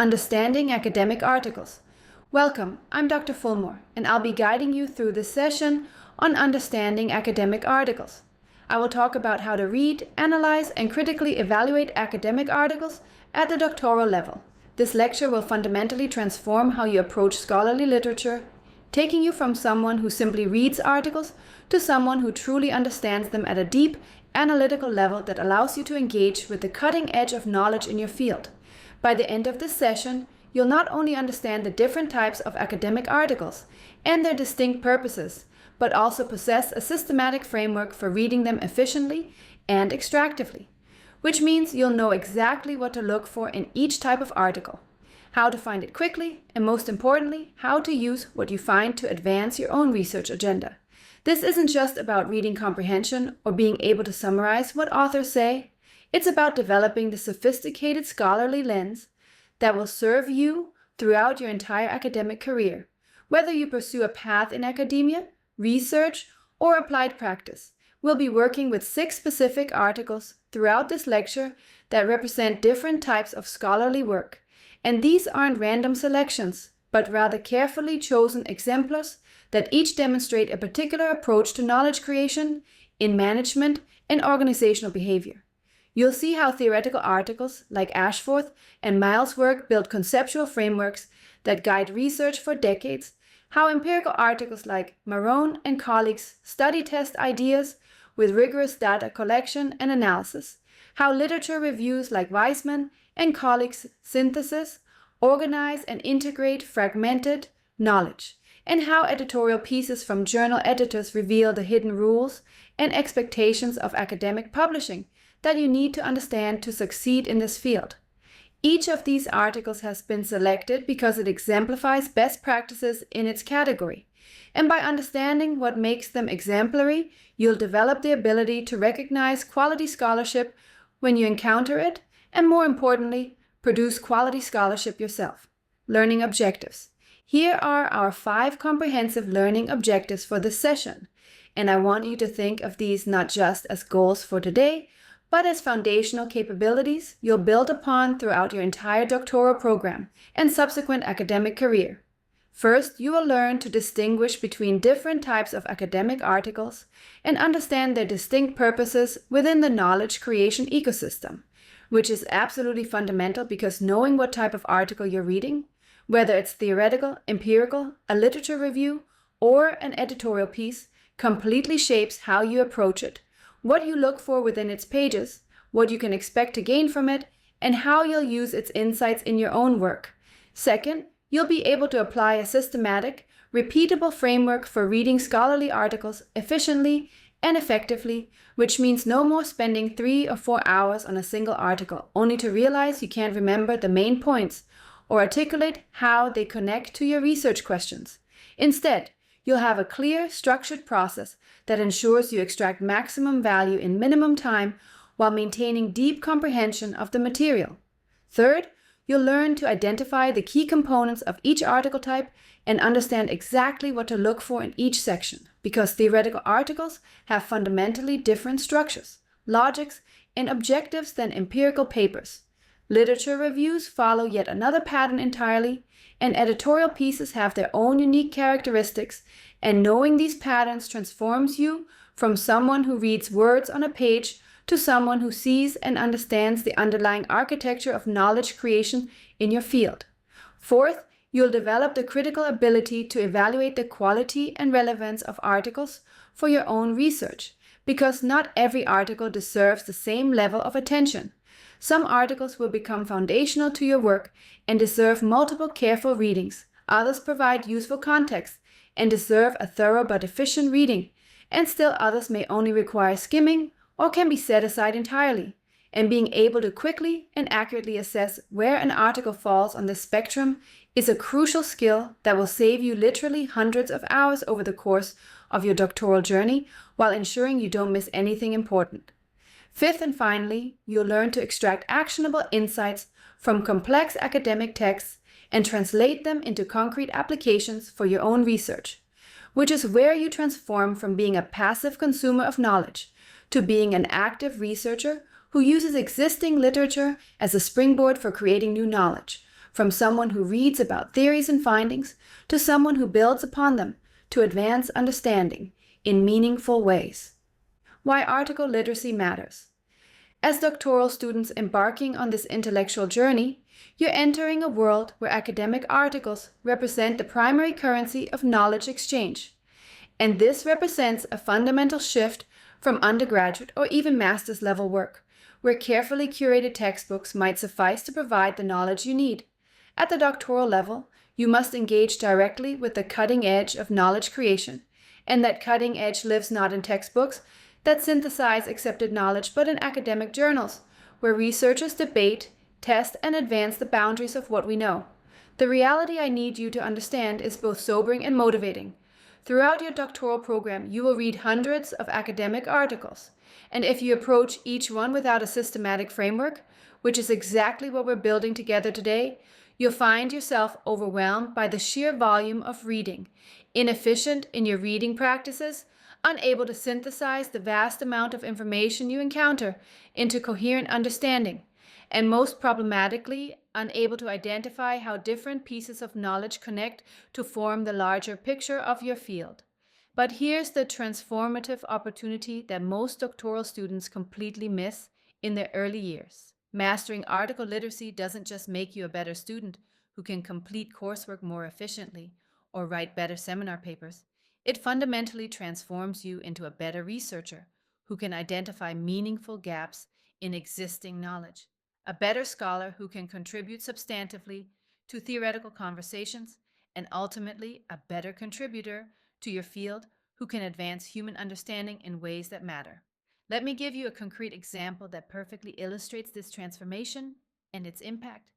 Understanding Academic Articles. Welcome, I'm Dr. Fulmore, and I'll be guiding you through this session on understanding academic articles. I will talk about how to read, analyze, and critically evaluate academic articles at the doctoral level. This lecture will fundamentally transform how you approach scholarly literature, taking you from someone who simply reads articles to someone who truly understands them at a deep, analytical level that allows you to engage with the cutting edge of knowledge in your field. By the end of this session, you'll not only understand the different types of academic articles and their distinct purposes, but also possess a systematic framework for reading them efficiently and extractively, which means you'll know exactly what to look for in each type of article, how to find it quickly, and most importantly, how to use what you find to advance your own research agenda. This isn't just about reading comprehension or being able to summarize what authors say. It's about developing the sophisticated scholarly lens that will serve you throughout your entire academic career, whether you pursue a path in academia, research, or applied practice. We'll be working with 6 specific articles throughout this lecture that represent different types of scholarly work, and these aren't random selections, but rather carefully chosen exemplars that each demonstrate a particular approach to knowledge creation in management and organizational behavior. You'll see how theoretical articles like Ashforth and Miles' work build conceptual frameworks that guide research for decades, how empirical articles like Marone and colleagues study test ideas with rigorous data collection and analysis, how literature reviews like Weisman and colleagues' synthesis organize and integrate fragmented knowledge, and how editorial pieces from journal editors reveal the hidden rules and expectations of academic publishing that you need to understand to succeed in this field. Each of these articles has been selected because it exemplifies best practices in its category, and by understanding what makes them exemplary, you'll develop the ability to recognize quality scholarship when you encounter it, and more importantly, produce quality scholarship yourself. Learning objectives. Here are our 5 comprehensive learning objectives for this session, and I want you to think of these not just as goals for today, but as foundational capabilities you'll build upon throughout your entire doctoral program and subsequent academic career. First, you will learn to distinguish between different types of academic articles and understand their distinct purposes within the knowledge creation ecosystem, which is absolutely fundamental because knowing what type of article you're reading, whether it's theoretical, empirical, a literature review, or an editorial piece, completely shapes how you approach it, what you look for within its pages, what you can expect to gain from it, and how you'll use its insights in your own work. Second, you'll be able to apply a systematic, repeatable framework for reading scholarly articles efficiently and effectively, which means no more spending 3 or 4 hours on a single article, only to realize you can't remember the main points or articulate how they connect to your research questions. Instead, you'll have a clear, structured process that ensures you extract maximum value in minimum time while maintaining deep comprehension of the material. Third, you'll learn to identify the key components of each article type and understand exactly what to look for in each section, because theoretical articles have fundamentally different structures, logics, and objectives than empirical papers. Literature reviews follow yet another pattern entirely, and editorial pieces have their own unique characteristics, and knowing these patterns transforms you from someone who reads words on a page to someone who sees and understands the underlying architecture of knowledge creation in your field. Fourth, you'll develop the critical ability to evaluate the quality and relevance of articles for your own research, because not every article deserves the same level of attention. Some articles will become foundational to your work and deserve multiple careful readings. Others provide useful context and deserve a thorough but efficient reading, and still others may only require skimming or can be set aside entirely. And being able to quickly and accurately assess where an article falls on this spectrum is a crucial skill that will save you literally hundreds of hours over the course of your doctoral journey while ensuring you don't miss anything important. Fifth and finally, you'll learn to extract actionable insights from complex academic texts and translate them into concrete applications for your own research, which is where you transform from being a passive consumer of knowledge to being an active researcher who uses existing literature as a springboard for creating new knowledge, from someone who reads about theories and findings to someone who builds upon them to advance understanding in meaningful ways. Why article literacy matters. As doctoral students embarking on this intellectual journey, you're entering a world where academic articles represent the primary currency of knowledge exchange. And this represents a fundamental shift from undergraduate or even master's level work, where carefully curated textbooks might suffice to provide the knowledge you need. At the doctoral level, you must engage directly with the cutting edge of knowledge creation, and that cutting edge lives not in textbooks that synthesize accepted knowledge, but in academic journals, where researchers debate, test, and advance the boundaries of what we know. The reality I need you to understand is both sobering and motivating. Throughout your doctoral program, you will read hundreds of academic articles, and if you approach each one without a systematic framework, which is exactly what we're building together today, you'll find yourself overwhelmed by the sheer volume of reading, inefficient in your reading practices, unable to synthesize the vast amount of information you encounter into coherent understanding, and most problematically, unable to identify how different pieces of knowledge connect to form the larger picture of your field. But here's the transformative opportunity that most doctoral students completely miss in their early years. Mastering article literacy doesn't just make you a better student who can complete coursework more efficiently or write better seminar papers. It fundamentally transforms you into a better researcher who can identify meaningful gaps in existing knowledge, a better scholar who can contribute substantively to theoretical conversations, and ultimately a better contributor to your field who can advance human understanding in ways that matter. Let me give you a concrete example that perfectly illustrates this transformation and its impact.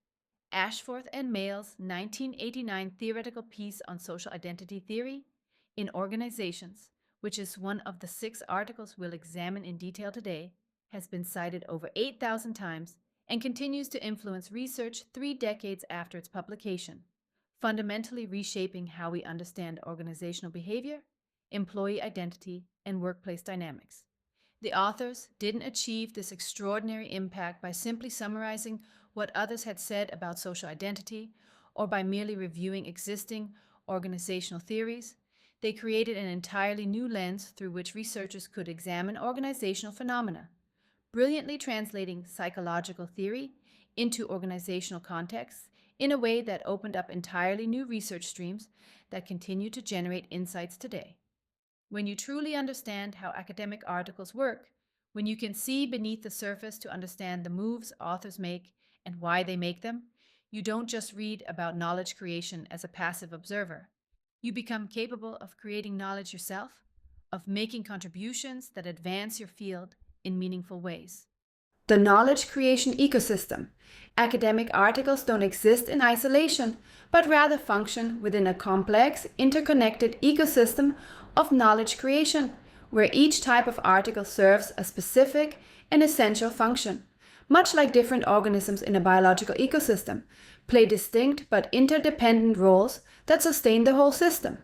Ashforth and Mayall's 1989 theoretical piece on social identity theory in organizations, which is one of the 6 articles we'll examine in detail today, has been cited over 8,000 times and continues to influence research 3 decades after its publication, fundamentally reshaping how we understand organizational behavior, employee identity, and workplace dynamics. The authors didn't achieve this extraordinary impact by simply summarizing what others had said about social identity or by merely reviewing existing organizational theories. They created an entirely new lens through which researchers could examine organizational phenomena, brilliantly translating psychological theory into organizational contexts in a way that opened up entirely new research streams that continue to generate insights today. When you truly understand how academic articles work, when you can see beneath the surface to understand the moves authors make and why they make them, you don't just read about knowledge creation as a passive observer. You become capable of creating knowledge yourself, of making contributions that advance your field in meaningful ways. The knowledge creation ecosystem. Academic articles don't exist in isolation, but rather function within a complex, interconnected ecosystem of knowledge creation, where each type of article serves a specific and essential function. Much like different organisms in a biological ecosystem, play distinct but interdependent roles that sustain the whole system.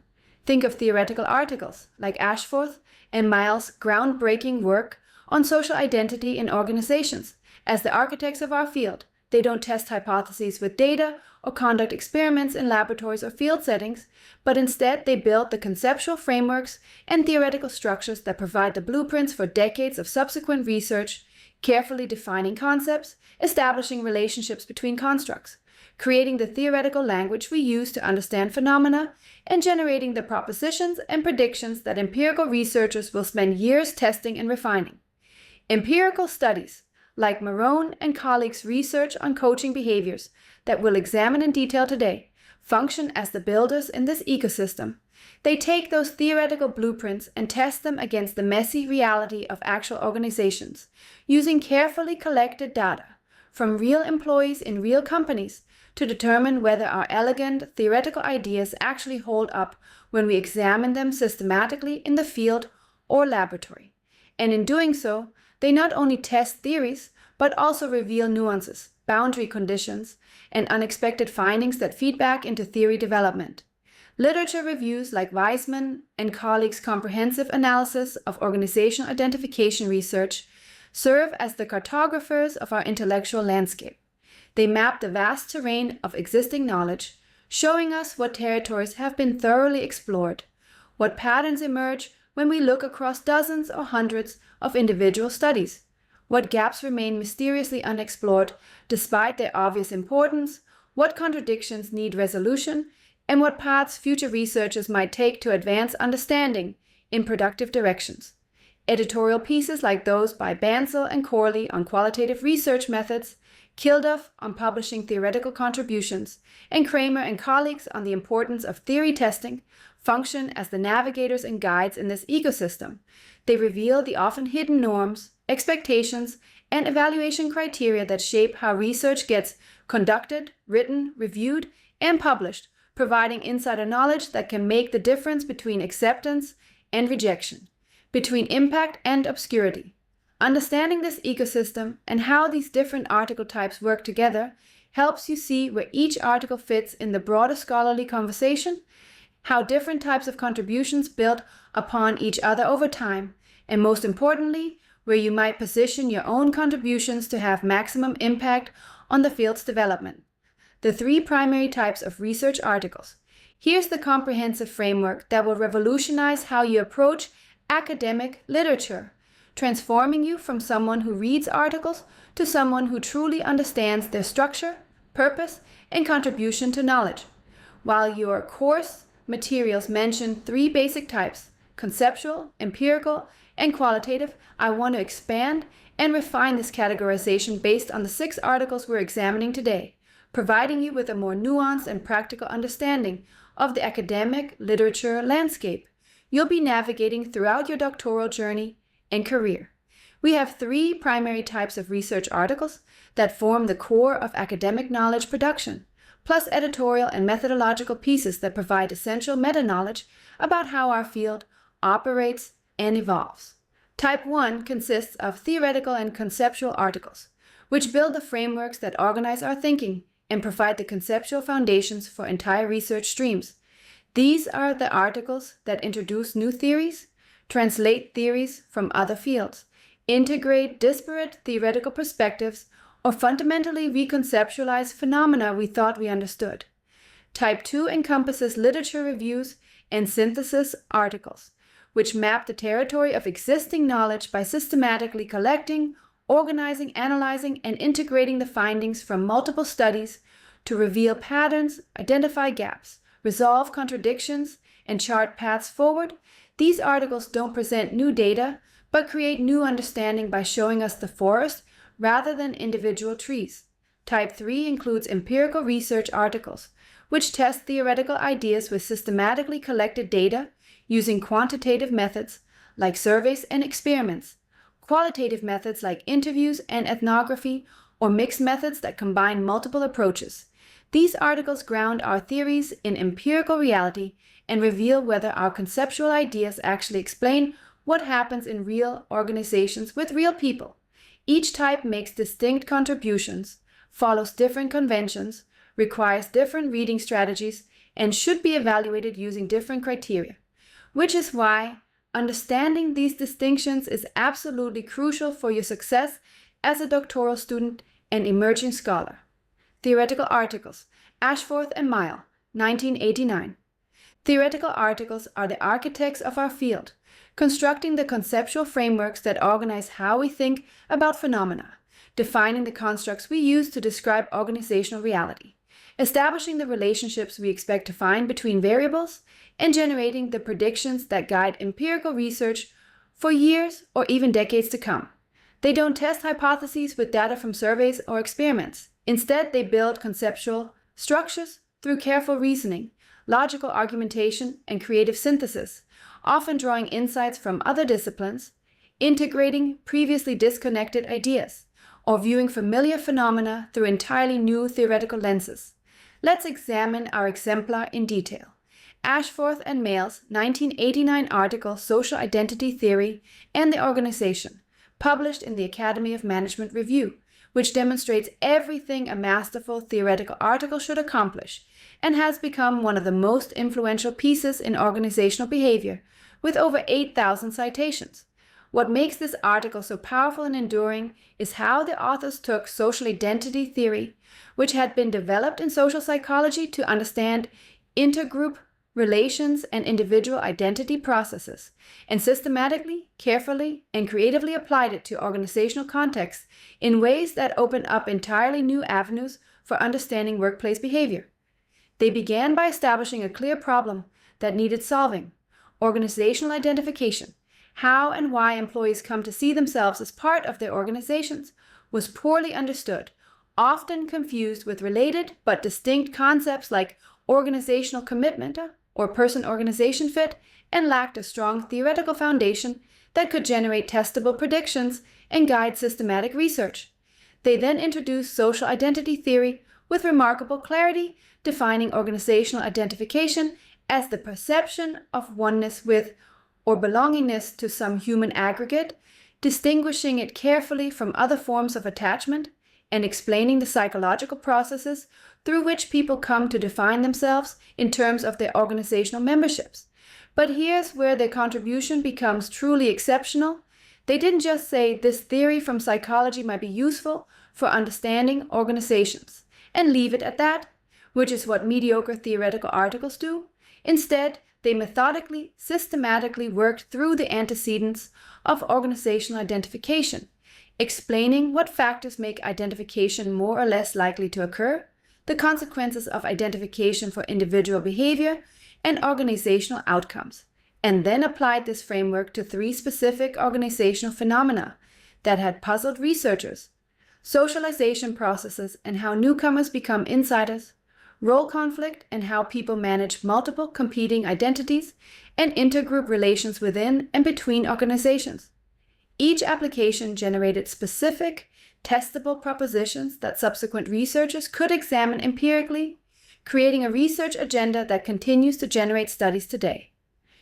Think of theoretical articles like Ashforth and Mayall's groundbreaking work on social identity in organizations as the architects of our field. They don't test hypotheses with data or conduct experiments in laboratories or field settings, but instead they build the conceptual frameworks and theoretical structures that provide the blueprints for decades of subsequent research, carefully defining concepts, establishing relationships between constructs, creating the theoretical language we use to understand phenomena, and generating the propositions and predictions that empirical researchers will spend years testing and refining. Empirical studies, like Marone and colleagues' research on coaching behaviors that we'll examine in detail today, function as the builders in this ecosystem. They take those theoretical blueprints and test them against the messy reality of actual organizations, using carefully collected data from real employees in real companies to determine whether our elegant theoretical ideas actually hold up when we examine them systematically in the field or laboratory. And in doing so, they not only test theories, but also reveal nuances, boundary conditions, and unexpected findings that feed back into theory development. Literature reviews like Weisman and colleagues' comprehensive analysis of organizational identification research serve as the cartographers of our intellectual landscape. They map the vast terrain of existing knowledge, showing us what territories have been thoroughly explored, what patterns emerge when we look across dozens or hundreds of individual studies, what gaps remain mysteriously unexplored despite their obvious importance, what contradictions need resolution, and what paths future researchers might take to advance understanding in productive directions. Editorial pieces like those by Bansal and Corley on qualitative research methods, Kilduff on publishing theoretical contributions, and Kramer and colleagues on the importance of theory testing function as the navigators and guides in this ecosystem. They reveal the often hidden norms, expectations, and evaluation criteria that shape how research gets conducted, written, reviewed, and published, providing insider knowledge that can make the difference between acceptance and rejection, between impact and obscurity. Understanding this ecosystem and how these different article types work together helps you see where each article fits in the broader scholarly conversation, how different types of contributions build upon each other over time, and most importantly, where you might position your own contributions to have maximum impact on the field's development. The three primary types of research articles. Here's the comprehensive framework that will revolutionize how you approach academic literature, transforming you from someone who reads articles to someone who truly understands their structure, purpose, and contribution to knowledge. While your course materials mention three basic types, conceptual, empirical, and qualitative, I want to expand and refine this categorization based on the 6 articles we're examining today, providing you with a more nuanced and practical understanding of the academic literature landscape you'll be navigating throughout your doctoral journey and career. We have 3 primary types of research articles that form the core of academic knowledge production, plus editorial and methodological pieces that provide essential meta-knowledge about how our field operates and evolves. Type 1 consists of theoretical and conceptual articles, which build the frameworks that organize our thinking and provide the conceptual foundations for entire research streams. These are the articles that introduce new theories, translate theories from other fields, integrate disparate theoretical perspectives, or fundamentally reconceptualize phenomena we thought we understood. Type 2 encompasses literature reviews and synthesis articles, which map the territory of existing knowledge by systematically collecting, organizing, analyzing, and integrating the findings from multiple studies to reveal patterns, identify gaps, resolve contradictions, and chart paths forward. These articles don't present new data, but create new understanding by showing us the forest rather than individual trees. Type 3 includes empirical research articles, which test theoretical ideas with systematically collected data using quantitative methods like surveys and experiments, qualitative methods like interviews and ethnography, or mixed methods that combine multiple approaches. These articles ground our theories in empirical reality and reveal whether our conceptual ideas actually explain what happens in real organizations with real people. Each type makes distinct contributions, follows different conventions, requires different reading strategies, and should be evaluated using different criteria, which is why understanding these distinctions is absolutely crucial for your success as a doctoral student and emerging scholar. Theoretical articles, Ashforth and Mile, 1989. Theoretical articles are the architects of our field, constructing the conceptual frameworks that organize how we think about phenomena, defining the constructs we use to describe organizational reality, establishing the relationships we expect to find between variables, and generating the predictions that guide empirical research for years or even decades to come. They don't test hypotheses with data from surveys or experiments. Instead, they build conceptual structures through careful reasoning, logical argumentation, and creative synthesis, often drawing insights from other disciplines, integrating previously disconnected ideas, or viewing familiar phenomena through entirely new theoretical lenses. Let's examine our exemplar in detail. Ashforth and Mayle's 1989 article, Social Identity Theory and the Organization, published in the Academy of Management Review, which demonstrates everything a masterful theoretical article should accomplish, and has become one of the most influential pieces in organizational behavior, with over 8,000 citations. What makes this article so powerful and enduring is how the authors took social identity theory, which had been developed in social psychology to understand intergroup relations and individual identity processes, and systematically, carefully, and creatively applied it to organizational contexts in ways that opened up entirely new avenues for understanding workplace behavior. They began by establishing a clear problem that needed solving: organizational identification. How and why employees come to see themselves as part of their organizations was poorly understood, often confused with related but distinct concepts like organizational commitment or person-organization fit, and lacked a strong theoretical foundation that could generate testable predictions and guide systematic research. They then introduced social identity theory with remarkable clarity, defining organizational identification as the perception of oneness with or belongingness to some human aggregate, distinguishing it carefully from other forms of attachment, and explaining the psychological processes through which people come to define themselves in terms of their organizational memberships. But here's where their contribution becomes truly exceptional. They didn't just say this theory from psychology might be useful for understanding organizations and leave it at that, which is what mediocre theoretical articles do. Instead, they methodically, systematically worked through the antecedents of organizational identification, explaining what factors make identification more or less likely to occur, the consequences of identification for individual behavior, and organizational outcomes, and then applied this framework to 3 specific organizational phenomena that had puzzled researchers: socialization processes and how newcomers become insiders, role conflict and how people manage multiple competing identities, and intergroup relations within and between organizations. Each application generated specific, testable propositions that subsequent researchers could examine empirically, creating a research agenda that continues to generate studies today.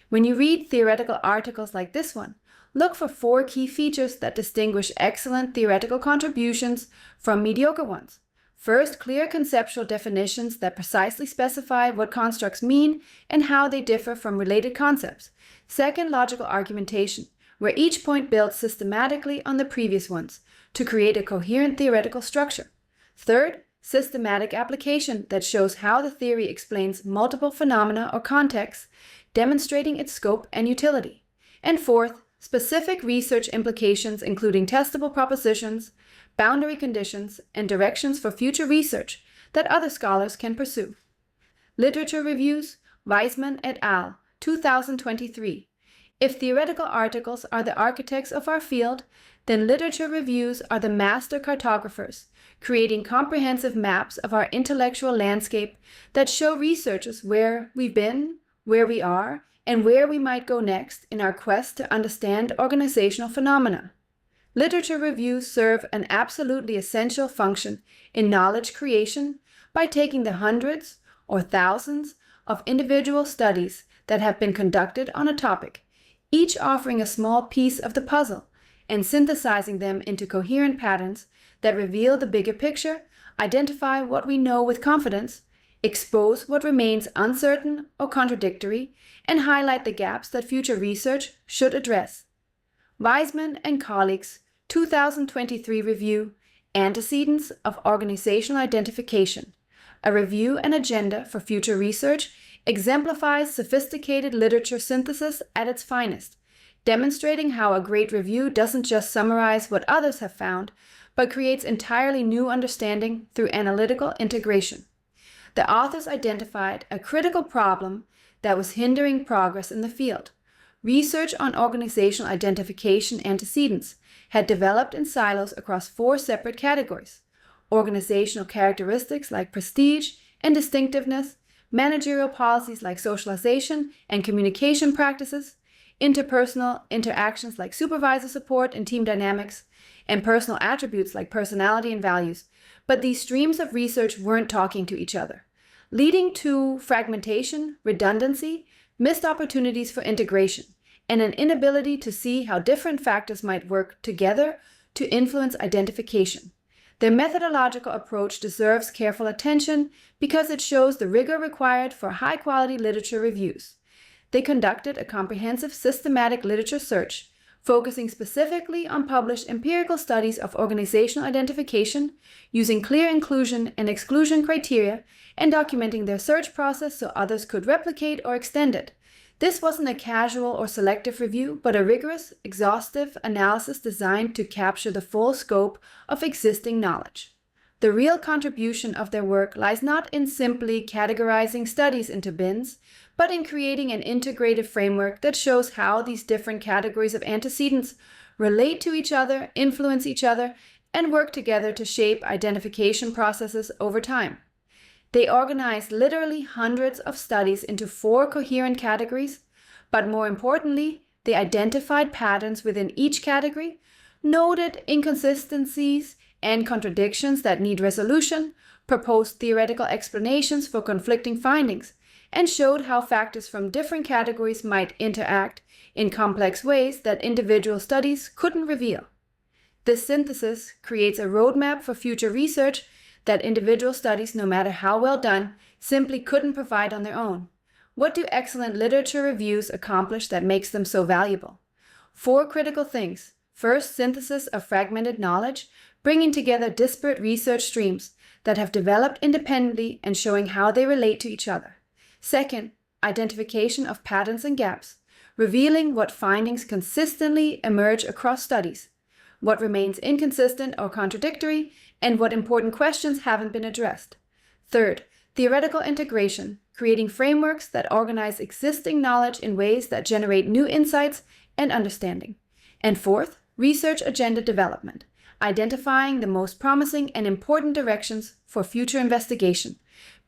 When you read theoretical articles like this one, look for 4 key features that distinguish excellent theoretical contributions from mediocre ones. First, clear conceptual definitions that precisely specify what constructs mean and how they differ from related concepts. Second, logical argumentation, where each point builds systematically on the previous ones to create a coherent theoretical structure. Third, systematic application that shows how the theory explains multiple phenomena or contexts, demonstrating its scope and utility. And fourth, specific research implications including testable propositions, boundary conditions, and directions for future research that other scholars can pursue. Literature reviews, Weisman et al., 2023. If theoretical articles are the architects of our field, then literature reviews are the master cartographers, creating comprehensive maps of our intellectual landscape that show researchers where we've been, where we are, and where we might go next in our quest to understand organizational phenomena. Literature reviews serve an absolutely essential function in knowledge creation by taking the hundreds or thousands of individual studies that have been conducted on a topic, each offering a small piece of the puzzle, and synthesizing them into coherent patterns that reveal the bigger picture, identify what we know with confidence, expose what remains uncertain or contradictory, and highlight the gaps that future research should address. Weisman and colleagues, 2023 review, Antecedents of Organizational Identification, a review and agenda for future research, exemplifies sophisticated literature synthesis at its finest, demonstrating how a great review doesn't just summarize what others have found, but creates entirely new understanding through analytical integration. The authors identified a critical problem that was hindering progress in the field. Research on organizational identification antecedents had developed in silos across 4 separate categories: organizational characteristics like prestige and distinctiveness, managerial policies like socialization and communication practices, interpersonal interactions like supervisor support and team dynamics, and personal attributes like personality and values. But these streams of research weren't talking to each other, leading to fragmentation, redundancy, missed opportunities for integration, and an inability to see how different factors might work together to influence identification. Their methodological approach deserves careful attention because it shows the rigor required for high-quality literature reviews. They conducted a comprehensive systematic literature search focusing specifically on published empirical studies of organizational identification, using clear inclusion and exclusion criteria, and documenting their search process so others could replicate or extend it. This wasn't a casual or selective review, but a rigorous, exhaustive analysis designed to capture the full scope of existing knowledge. The real contribution of their work lies not in simply categorizing studies into bins, but in creating an integrated framework that shows how these different categories of antecedents relate to each other, influence each other, and work together to shape identification processes over time. They organized literally hundreds of studies into 4 coherent categories, but more importantly, they identified patterns within each category, noted inconsistencies and contradictions that need resolution, proposed theoretical explanations for conflicting findings, and showed how factors from different categories might interact in complex ways that individual studies couldn't reveal. This synthesis creates a roadmap for future research that individual studies, no matter how well done, simply couldn't provide on their own. What do excellent literature reviews accomplish that makes them so valuable? 4 critical things. First, synthesis of fragmented knowledge, bringing together disparate research streams that have developed independently and showing how they relate to each other. Second, identification of patterns and gaps, revealing what findings consistently emerge across studies, what remains inconsistent or contradictory, and what important questions haven't been addressed. Third, theoretical integration, creating frameworks that organize existing knowledge in ways that generate new insights and understanding. And fourth, research agenda development, identifying the most promising and important directions for future investigation,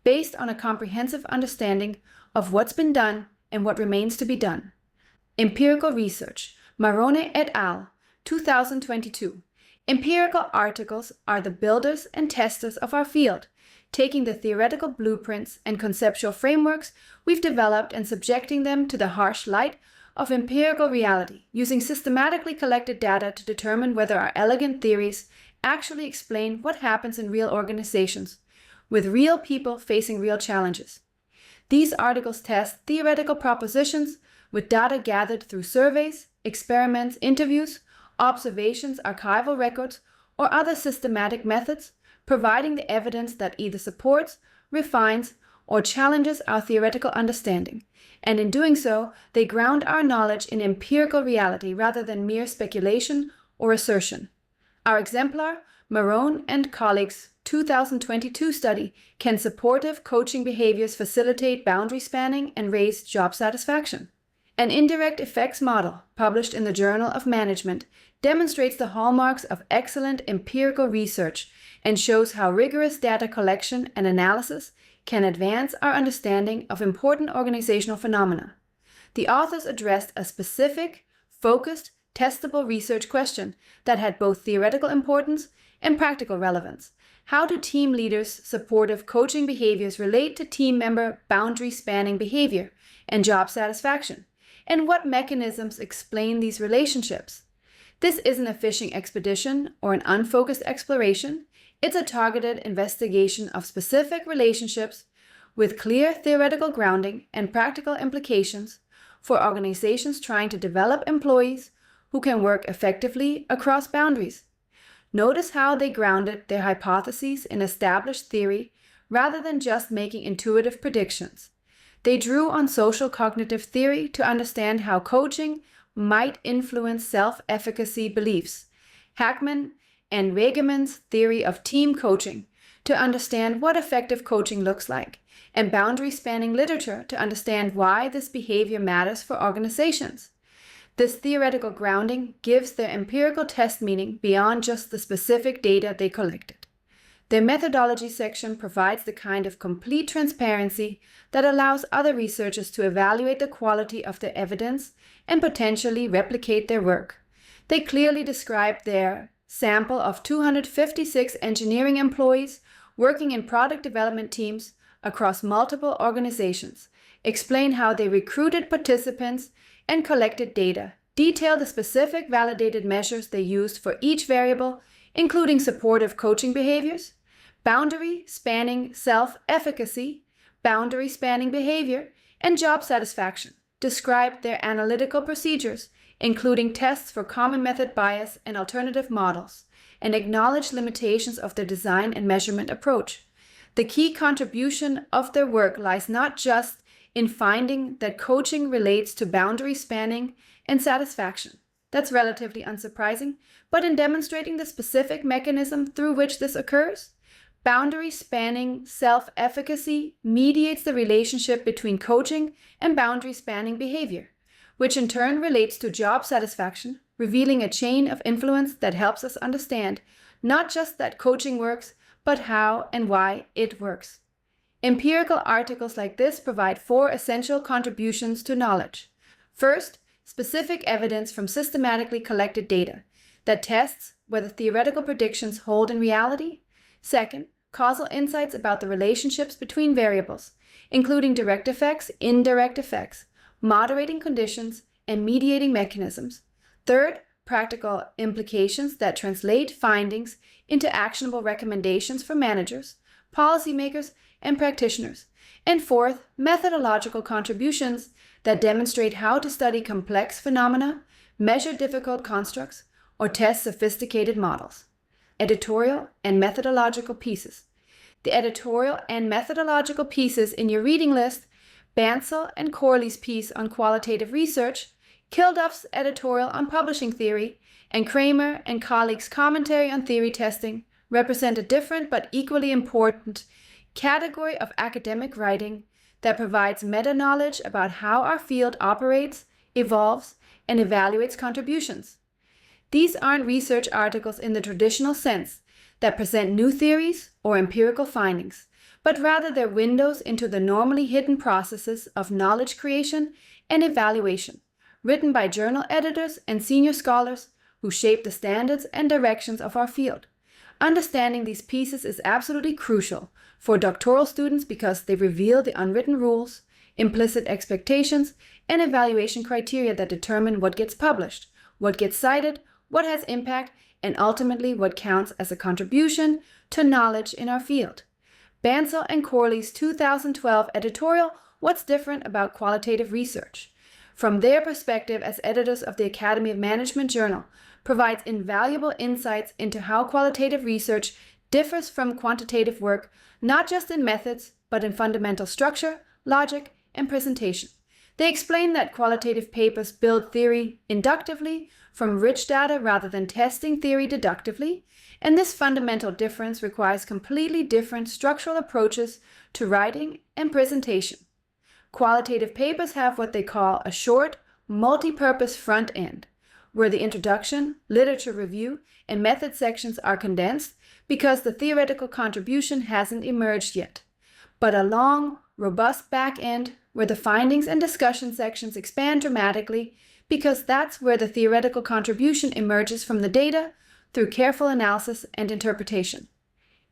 based on a comprehensive understanding of what's been done and what remains to be done. Empirical research, Marone et al., 2022. Empirical articles are the builders and testers of our field, taking the theoretical blueprints and conceptual frameworks we've developed and subjecting them to the harsh light of empirical reality, using systematically collected data to determine whether our elegant theories actually explain what happens in real organizations, with real people facing real challenges. These articles test theoretical propositions with data gathered through surveys, experiments, interviews, observations, archival records, or other systematic methods, providing the evidence that either supports, refines, or challenges our theoretical understanding. And in doing so, they ground our knowledge in empirical reality rather than mere speculation or assertion. Our exemplar, Marone and colleagues' 2022 study, Can Supportive Coaching Behaviors Facilitate Boundary Spanning and Raise Job Satisfaction? An indirect effects model, published in the Journal of Management, demonstrates the hallmarks of excellent empirical research and shows how rigorous data collection and analysis can advance our understanding of important organizational phenomena. The authors addressed a specific, focused, testable research question that had both theoretical importance and practical relevance. How do team leaders' supportive coaching behaviors relate to team member boundary-spanning behavior and job satisfaction? And what mechanisms explain these relationships? This isn't a fishing expedition or an unfocused exploration. It's a targeted investigation of specific relationships with clear theoretical grounding and practical implications for organizations trying to develop employees who can work effectively across boundaries. Notice how they grounded their hypotheses in established theory rather than just making intuitive predictions. They drew on social cognitive theory to understand how coaching might influence self-efficacy beliefs, Hackman and Wegeman's theory of team coaching to understand what effective coaching looks like, and boundary-spanning literature to understand why this behavior matters for organizations. This theoretical grounding gives their empirical test meaning beyond just the specific data they collected. Their methodology section provides the kind of complete transparency that allows other researchers to evaluate the quality of their evidence and potentially replicate their work. They clearly describe their sample of 256 engineering employees working in product development teams across multiple organizations, explain how they recruited participants and collected data, detail the specific validated measures they used for each variable, including supportive coaching behaviors, boundary spanning self-efficacy, boundary spanning behavior, and job satisfaction, describe their analytical procedures, including tests for common method bias and alternative models, and acknowledge limitations of their design and measurement approach. The key contribution of their work lies not just in finding that coaching relates to boundary spanning and satisfaction. That's relatively unsurprising, but in demonstrating the specific mechanism through which this occurs. Boundary spanning self-efficacy mediates the relationship between coaching and boundary spanning behavior, which in turn relates to job satisfaction, revealing a chain of influence that helps us understand not just that coaching works, but how and why it works. Empirical articles like this provide 4 essential contributions to knowledge. First, specific evidence from systematically collected data that tests whether theoretical predictions hold in reality. Second, causal insights about the relationships between variables, including direct effects, indirect effects, moderating conditions, and mediating mechanisms. Third, practical implications that translate findings into actionable recommendations for managers, policymakers, and practitioners. And fourth, methodological contributions that demonstrate how to study complex phenomena, measure difficult constructs, or test sophisticated models. Editorial and methodological pieces. The editorial and methodological pieces in your reading list, Bansal and Corley's piece on qualitative research, Kilduff's editorial on publishing theory, and Kramer and colleagues' commentary on theory testing represent a different but equally important category of academic writing that provides meta-knowledge about how our field operates, evolves, and evaluates contributions. These aren't research articles in the traditional sense that present new theories or empirical findings, but rather they're windows into the normally hidden processes of knowledge creation and evaluation, written by journal editors and senior scholars who shape the standards and directions of our field. Understanding these pieces is absolutely crucial for doctoral students because they reveal the unwritten rules, implicit expectations, and evaluation criteria that determine what gets published, what gets cited, what has impact, and ultimately what counts as a contribution to knowledge in our field. Bansal and Corley's 2012 editorial, What's Different About Qualitative Research? From their perspective as editors of the Academy of Management Journal, provides invaluable insights into how qualitative research differs from quantitative work, not just in methods, but in fundamental structure, logic, and presentation. They explain that qualitative papers build theory inductively from rich data rather than testing theory deductively, and this fundamental difference requires completely different structural approaches to writing and presentation. Qualitative papers have what they call a short, multi-purpose front end, where the introduction, literature review, and method sections are condensed because the theoretical contribution hasn't emerged yet, but a long, robust back end where the findings and discussion sections expand dramatically because that's where the theoretical contribution emerges from the data through careful analysis and interpretation.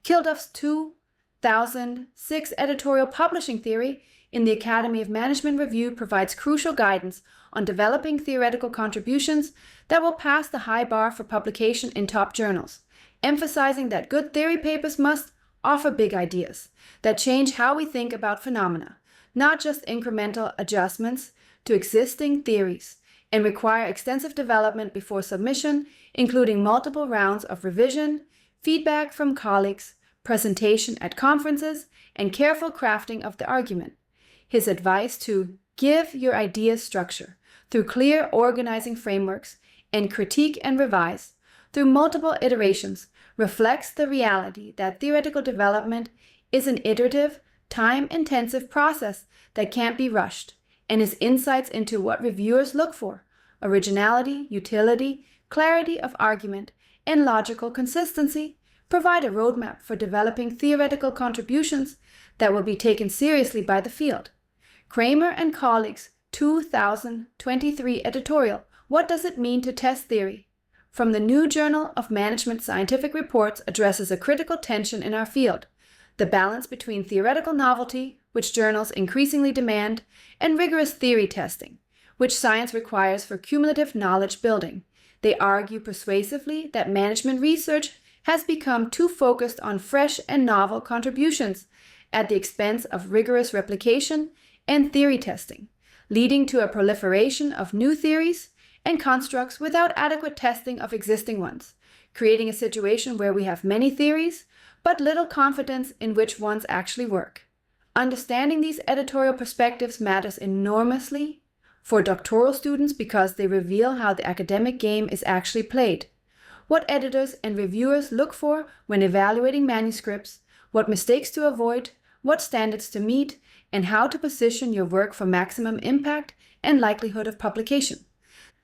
Kilduff's 2006 editorial publishing theory in the Academy of Management Review provides crucial guidance on developing theoretical contributions that will pass the high bar for publication in top journals, emphasizing that good theory papers must offer big ideas that change how we think about phenomena, not just incremental adjustments to existing theories, and require extensive development before submission, including multiple rounds of revision, feedback from colleagues, presentation at conferences, and careful crafting of the argument. His advice to give your ideas structure through clear organizing frameworks and critique and revise through multiple iterations reflects the reality that theoretical development is an iterative, time-intensive process that can't be rushed, and his insights into what reviewers look for: originality, utility, clarity of argument, and logical consistency provide a roadmap for developing theoretical contributions that will be taken seriously by the field. Kramer and colleagues' 2023 editorial, What Does It Mean to Test Theory? From the New Journal of Management Scientific Reports addresses a critical tension in our field: the balance between theoretical novelty, which journals increasingly demand, and rigorous theory testing, which science requires for cumulative knowledge building. They argue persuasively that management research has become too focused on fresh and novel contributions at the expense of rigorous replication and theory testing, leading to a proliferation of new theories and constructs without adequate testing of existing ones, creating a situation where we have many theories, but little confidence in which ones actually work. Understanding these editorial perspectives matters enormously for doctoral students because they reveal how the academic game is actually played, what editors and reviewers look for when evaluating manuscripts, what mistakes to avoid, what standards to meet, and how to position your work for maximum impact and likelihood of publication.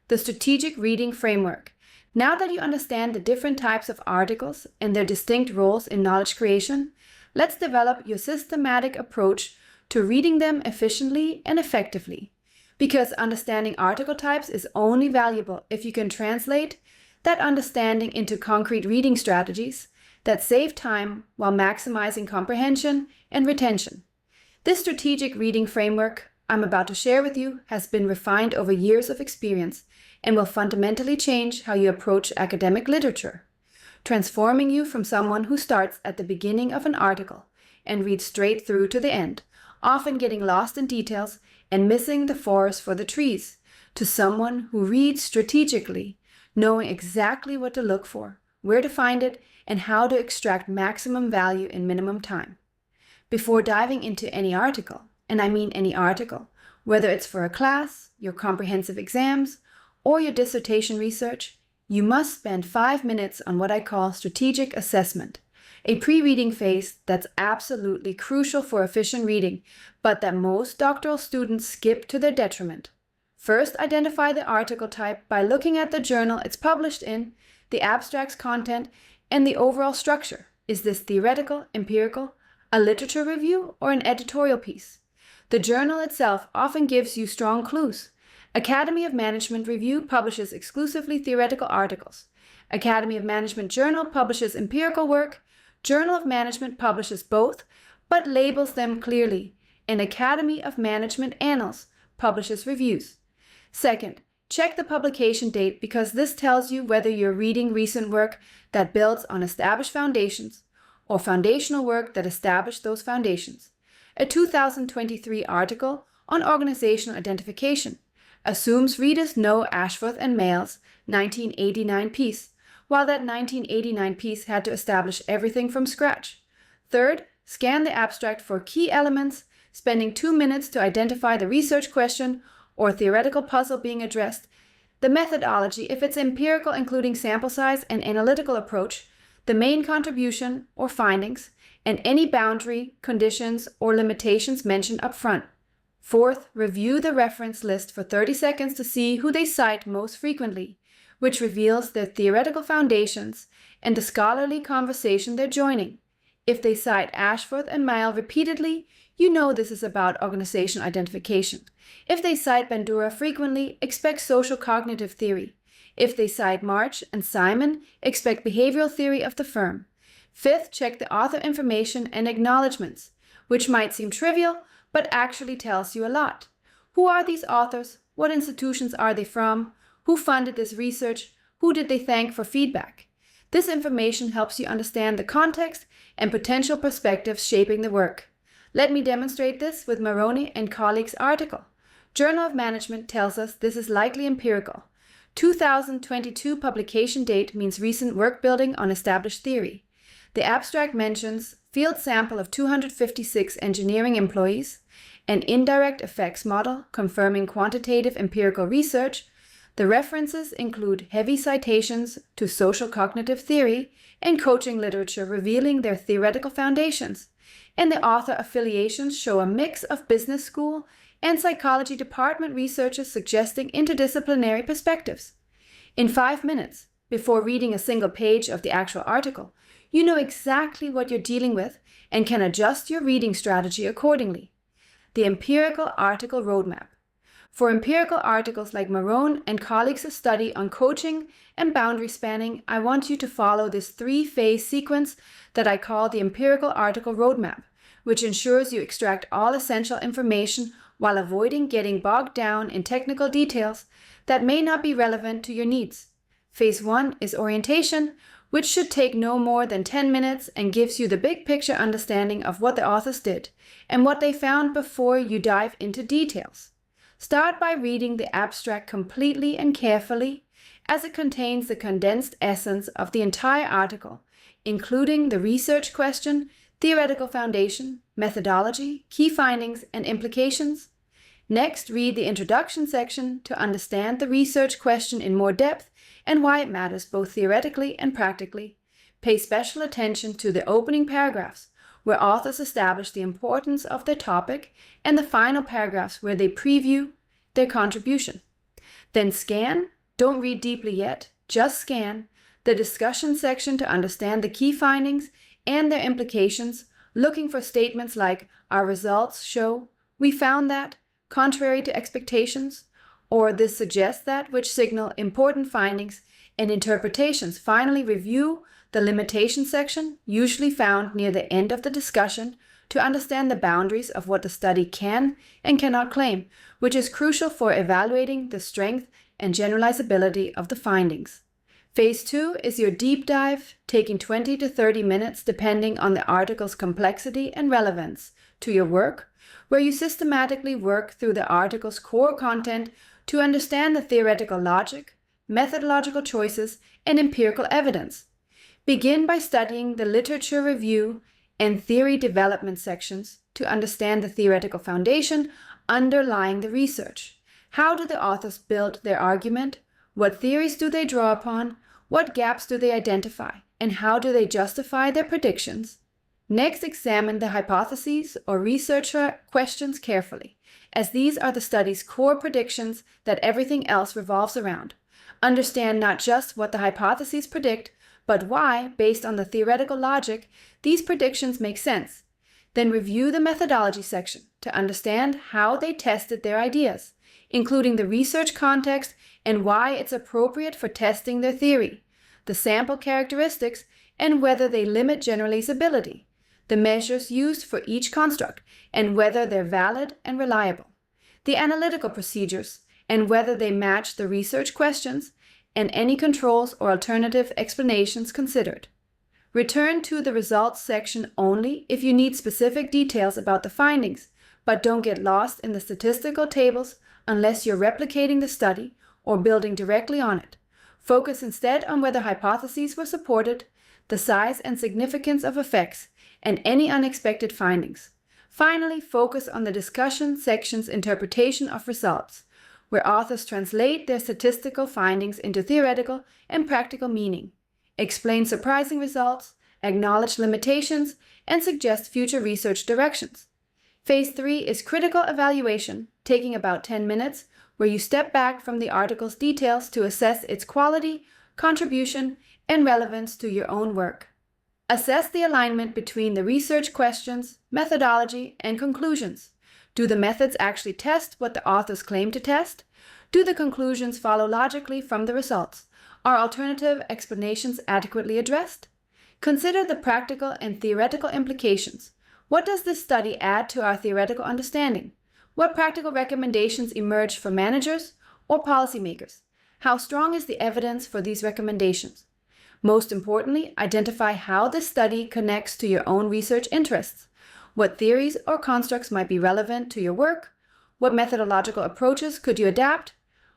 The strategic reading framework. Now that you understand the different types of articles and their distinct roles in knowledge creation, let's develop your systematic approach to reading them efficiently and effectively. Because understanding article types is only valuable if you can translate that understanding into concrete reading strategies that save time while maximizing comprehension and retention. This strategic reading framework I'm about to share with you has been refined over years of experience and will fundamentally change how you approach academic literature, transforming you from someone who starts at the beginning of an article and reads straight through to the end, often getting lost in details and missing the forest for the trees, to someone who reads strategically, knowing exactly what to look for, where to find it, and how to extract maximum value in minimum time. Before diving into any article, and I mean any article, whether it's for a class, your comprehensive exams, or your dissertation research, you must spend 5 minutes on what I call strategic assessment, a pre-reading phase that's absolutely crucial for efficient reading, but that most doctoral students skip to their detriment. First, identify the article type by looking at the journal it's published in, the abstract's content, and the overall structure. Is this theoretical, empirical, a literature review, or an editorial piece? The journal itself often gives you strong clues. Academy of Management Review publishes exclusively theoretical articles. Academy of Management Journal publishes empirical work. Journal of Management publishes both, but labels them clearly. And Academy of Management Annals publishes reviews. Second, check the publication date because this tells you whether you're reading recent work that builds on established foundations or foundational work that established those foundations. A 2023 article on organizational identification assumes readers know Ashworth and Mayall's 1989 piece, while that 1989 piece had to establish everything from scratch. Third, scan the abstract for key elements, spending 2 minutes to identify the research question or theoretical puzzle being addressed, the methodology if it's empirical including sample size and analytical approach, the main contribution or findings, and any boundary, conditions, or limitations mentioned up front. Fourth, review the reference list for 30 seconds to see who they cite most frequently, which reveals their theoretical foundations and the scholarly conversation they're joining. If they cite Ashworth and Mayall repeatedly, you know this is about organizational identification. If they cite Bandura frequently, expect social cognitive theory. If they cite March and Simon, expect behavioral theory of the firm. Fifth, check the author information and acknowledgments, which might seem trivial, but actually tells you a lot. Who are these authors? What institutions are they from? Who funded this research? Who did they thank for feedback? This information helps you understand the context and potential perspectives shaping the work. Let me demonstrate this with Maroney and colleagues' article. Journal of Management tells us this is likely empirical. 2022 publication date means recent work building on established theory. The abstract mentions field sample of 256 engineering employees, an indirect effects model confirming quantitative empirical research. The references include heavy citations to social cognitive theory and coaching literature revealing their theoretical foundations, and the author affiliations show a mix of business school and psychology department researchers suggesting interdisciplinary perspectives. In 5 minutes, before reading a single page of the actual article, you know exactly what you're dealing with and can adjust your reading strategy accordingly. The Empirical Article Roadmap. For empirical articles like Marone and colleagues' study on coaching and boundary spanning, I want you to follow this 3-phase sequence that I call the Empirical Article Roadmap, which ensures you extract all essential information while avoiding getting bogged down in technical details that may not be relevant to your needs. Phase 1 is orientation, which should take no more than 10 minutes and gives you the big picture understanding of what the authors did and what they found before you dive into details. Start by reading the abstract completely and carefully, as it contains the condensed essence of the entire article, including the research question, theoretical foundation, methodology, key findings, and implications. Next, read the introduction section to understand the research question in more depth and why it matters both theoretically and practically. Pay special attention to the opening paragraphs, where authors establish the importance of their topic, and the final paragraphs where they preview their contribution. Then scan, don't read deeply yet, just scan, the discussion section to understand the key findings and their implications, looking for statements like, "Our results show," "We found that," "Contrary to expectations," or "This suggests that," which signal important findings and interpretations. Finally, review the limitation section, usually found near the end of the discussion, to understand the boundaries of what the study can and cannot claim, which is crucial for evaluating the strength and generalizability of the findings. Phase 2 is your deep dive, taking 20 to 30 minutes depending on the article's complexity and relevance to your work, where you systematically work through the article's core content to understand the theoretical logic, methodological choices, and empirical evidence. Begin by studying the literature review and theory development sections to understand the theoretical foundation underlying the research. How do the authors build their argument? What theories do they draw upon? What gaps do they identify? And how do they justify their predictions? Next, examine the hypotheses or researcher questions carefully, as these are the study's core predictions that everything else revolves around. Understand not just what the hypotheses predict, but why, based on the theoretical logic, these predictions make sense. Then review the methodology section to understand how they tested their ideas, including the research context and why it's appropriate for testing their theory, the sample characteristics, and whether they limit generalizability, the measures used for each construct, and whether they're valid and reliable, the analytical procedures, and whether they match the research questions, and any controls or alternative explanations considered. Return to the results section only if you need specific details about the findings, but don't get lost in the statistical tables unless you're replicating the study or building directly on it. Focus instead on whether hypotheses were supported, the size and significance of effects, and any unexpected findings. Finally, focus on the discussion section's interpretation of results, where authors translate their statistical findings into theoretical and practical meaning, explain surprising results, acknowledge limitations, and suggest future research directions. Phase 3 is critical evaluation, taking about 10 minutes, where you step back from the article's details to assess its quality, contribution, and relevance to your own work. Assess the alignment between the research questions, methodology, and conclusions. Do the methods actually test what the authors claim to test? Do the conclusions follow logically from the results? Are alternative explanations adequately addressed? Consider the practical and theoretical implications. What does this study add to our theoretical understanding? What practical recommendations emerge for managers or policymakers? How strong is the evidence for these recommendations? Most importantly, identify how this study connects to your own research interests. What theories or constructs might be relevant to your work? What methodological approaches could you adapt?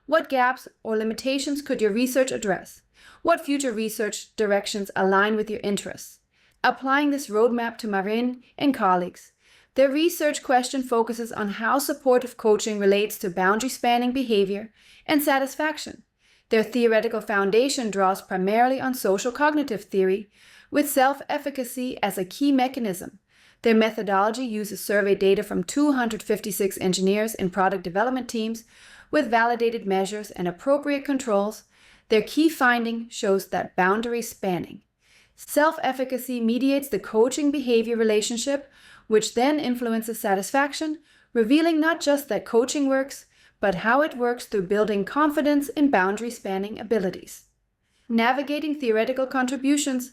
What gaps or limitations could your research address? What future research directions align with your interests? Applying this roadmap to Marin and colleagues. Their research question focuses on how supportive coaching relates to boundary-spanning behavior and satisfaction. Their theoretical foundation draws primarily on social cognitive theory, with self-efficacy as a key mechanism. Their methodology uses survey data from 256 engineers in product development teams with validated measures and appropriate controls. Their key finding shows that boundary spanning. Self-efficacy mediates the coaching behavior relationship, which then influences satisfaction, revealing not just that coaching works, but how it works through building confidence in boundary-spanning abilities. Navigating theoretical contributions.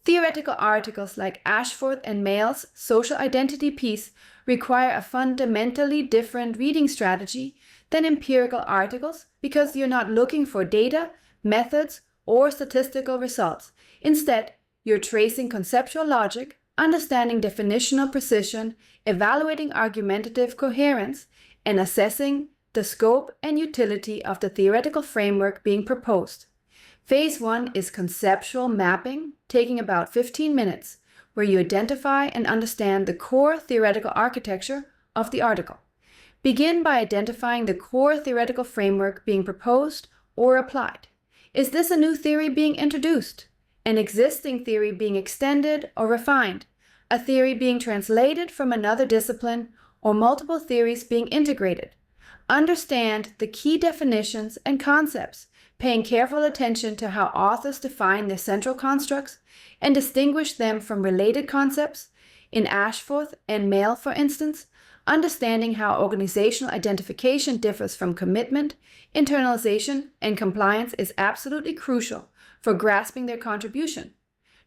Theoretical articles like Ashforth and Mayall's social identity piece require a fundamentally different reading strategy than empirical articles because you're not looking for data, methods, or statistical results. Instead, you're tracing conceptual logic, understanding definitional precision, evaluating argumentative coherence, and assessing the scope and utility of the theoretical framework being proposed. Phase 1 is conceptual mapping, taking about 15 minutes, where you identify and understand the core theoretical architecture of the article. Begin by identifying the core theoretical framework being proposed or applied. Is this a new theory being introduced? An existing theory being extended or refined? A theory being translated from another discipline, or multiple theories being integrated? Understand the key definitions and concepts, paying careful attention to how authors define their central constructs and distinguish them from related concepts. In Ashforth and Mail, for instance, understanding how organizational identification differs from commitment, internalization, and compliance is absolutely crucial for grasping their contribution.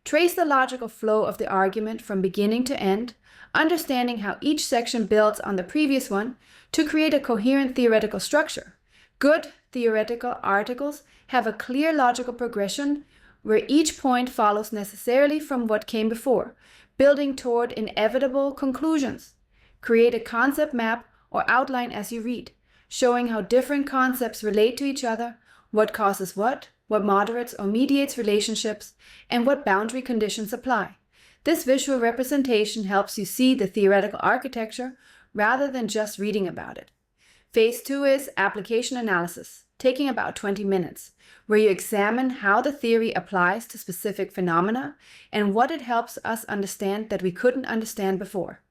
Trace the logical flow of the argument from beginning to end, understanding how each section builds on the previous one to create a coherent theoretical structure. Good theoretical articles have a clear logical progression where each point follows necessarily from what came before, building toward inevitable conclusions. Create a concept map or outline as you read, showing how different concepts relate to each other, what causes what moderates or mediates relationships, and what boundary conditions apply. This visual representation helps you see the theoretical architecture rather than just reading about it. Phase 2 is application analysis, taking about 20 minutes, where you examine how the theory applies to specific phenomena and what it helps us understand that we couldn't understand before.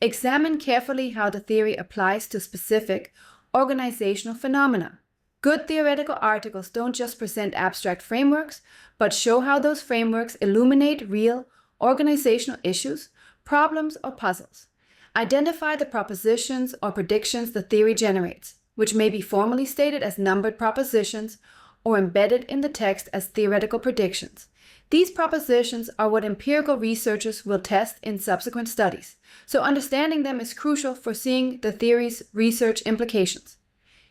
Examine carefully how the theory applies to specific organizational phenomena. Good theoretical articles don't just present abstract frameworks, but show how those frameworks illuminate real organizational issues, problems, or puzzles. Identify the propositions or predictions the theory generates, which may be formally stated as numbered propositions or embedded in the text as theoretical predictions. These propositions are what empirical researchers will test in subsequent studies, so understanding them is crucial for seeing the theory's research implications.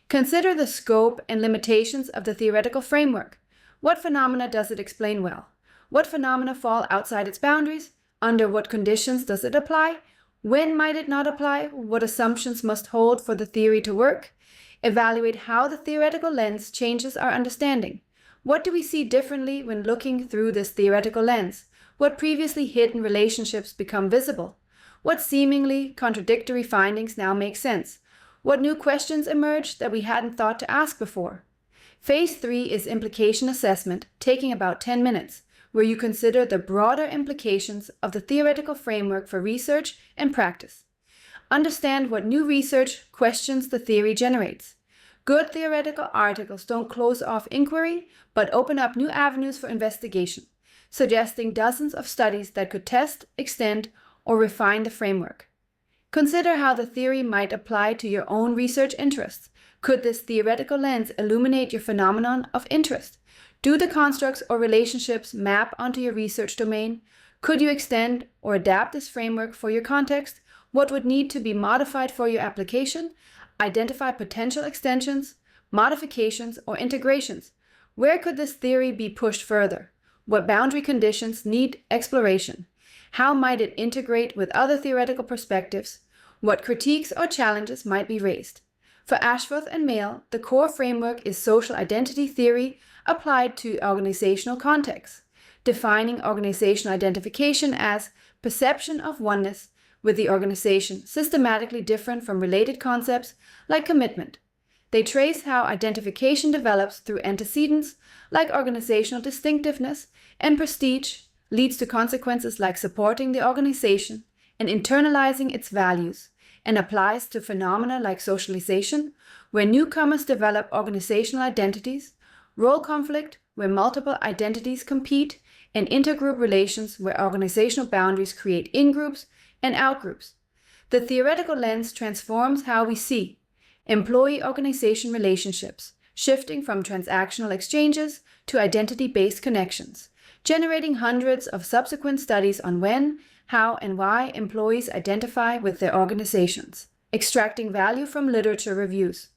Consider the scope and limitations of the theoretical framework. What phenomena does it explain well? What phenomena fall outside its boundaries? Under what conditions does it apply? When might it not apply? What assumptions must hold for the theory to work? Evaluate how the theoretical lens changes our understanding. What do we see differently when looking through this theoretical lens? What previously hidden relationships become visible? What seemingly contradictory findings now make sense? What new questions emerge that we hadn't thought to ask before? Phase 3 is implication assessment, taking about 10 minutes, where you consider the broader implications of the theoretical framework for research and practice. Understand what new research questions the theory generates. Good theoretical articles don't close off inquiry, but open up new avenues for investigation, suggesting dozens of studies that could test, extend, or refine the framework. Consider how the theory might apply to your own research interests. Could this theoretical lens illuminate your phenomenon of interest? Do the constructs or relationships map onto your research domain? Could you extend or adapt this framework for your context? What would need to be modified for your application? Identify potential extensions, modifications, or integrations. Where could this theory be pushed further? What boundary conditions need exploration? How might it integrate with other theoretical perspectives? What critiques or challenges might be raised? For Ashforth and Mail, the core framework is social identity theory applied to organizational contexts, defining organizational identification as perception of oneness with the organization, systematically different from related concepts like commitment. They trace how identification develops through antecedents like organizational distinctiveness and prestige, leads to consequences like supporting the organization and internalizing its values, and applies to phenomena like socialization, where newcomers develop organizational identities, role conflict, where multiple identities compete, and intergroup relations, where organizational boundaries create in-groups and out-groups. The theoretical lens transforms how we see employee-organization relationships, shifting from transactional exchanges to identity-based connections, generating hundreds of subsequent studies on when, how, and why employees identify with their organizations, extracting value from literature reviews.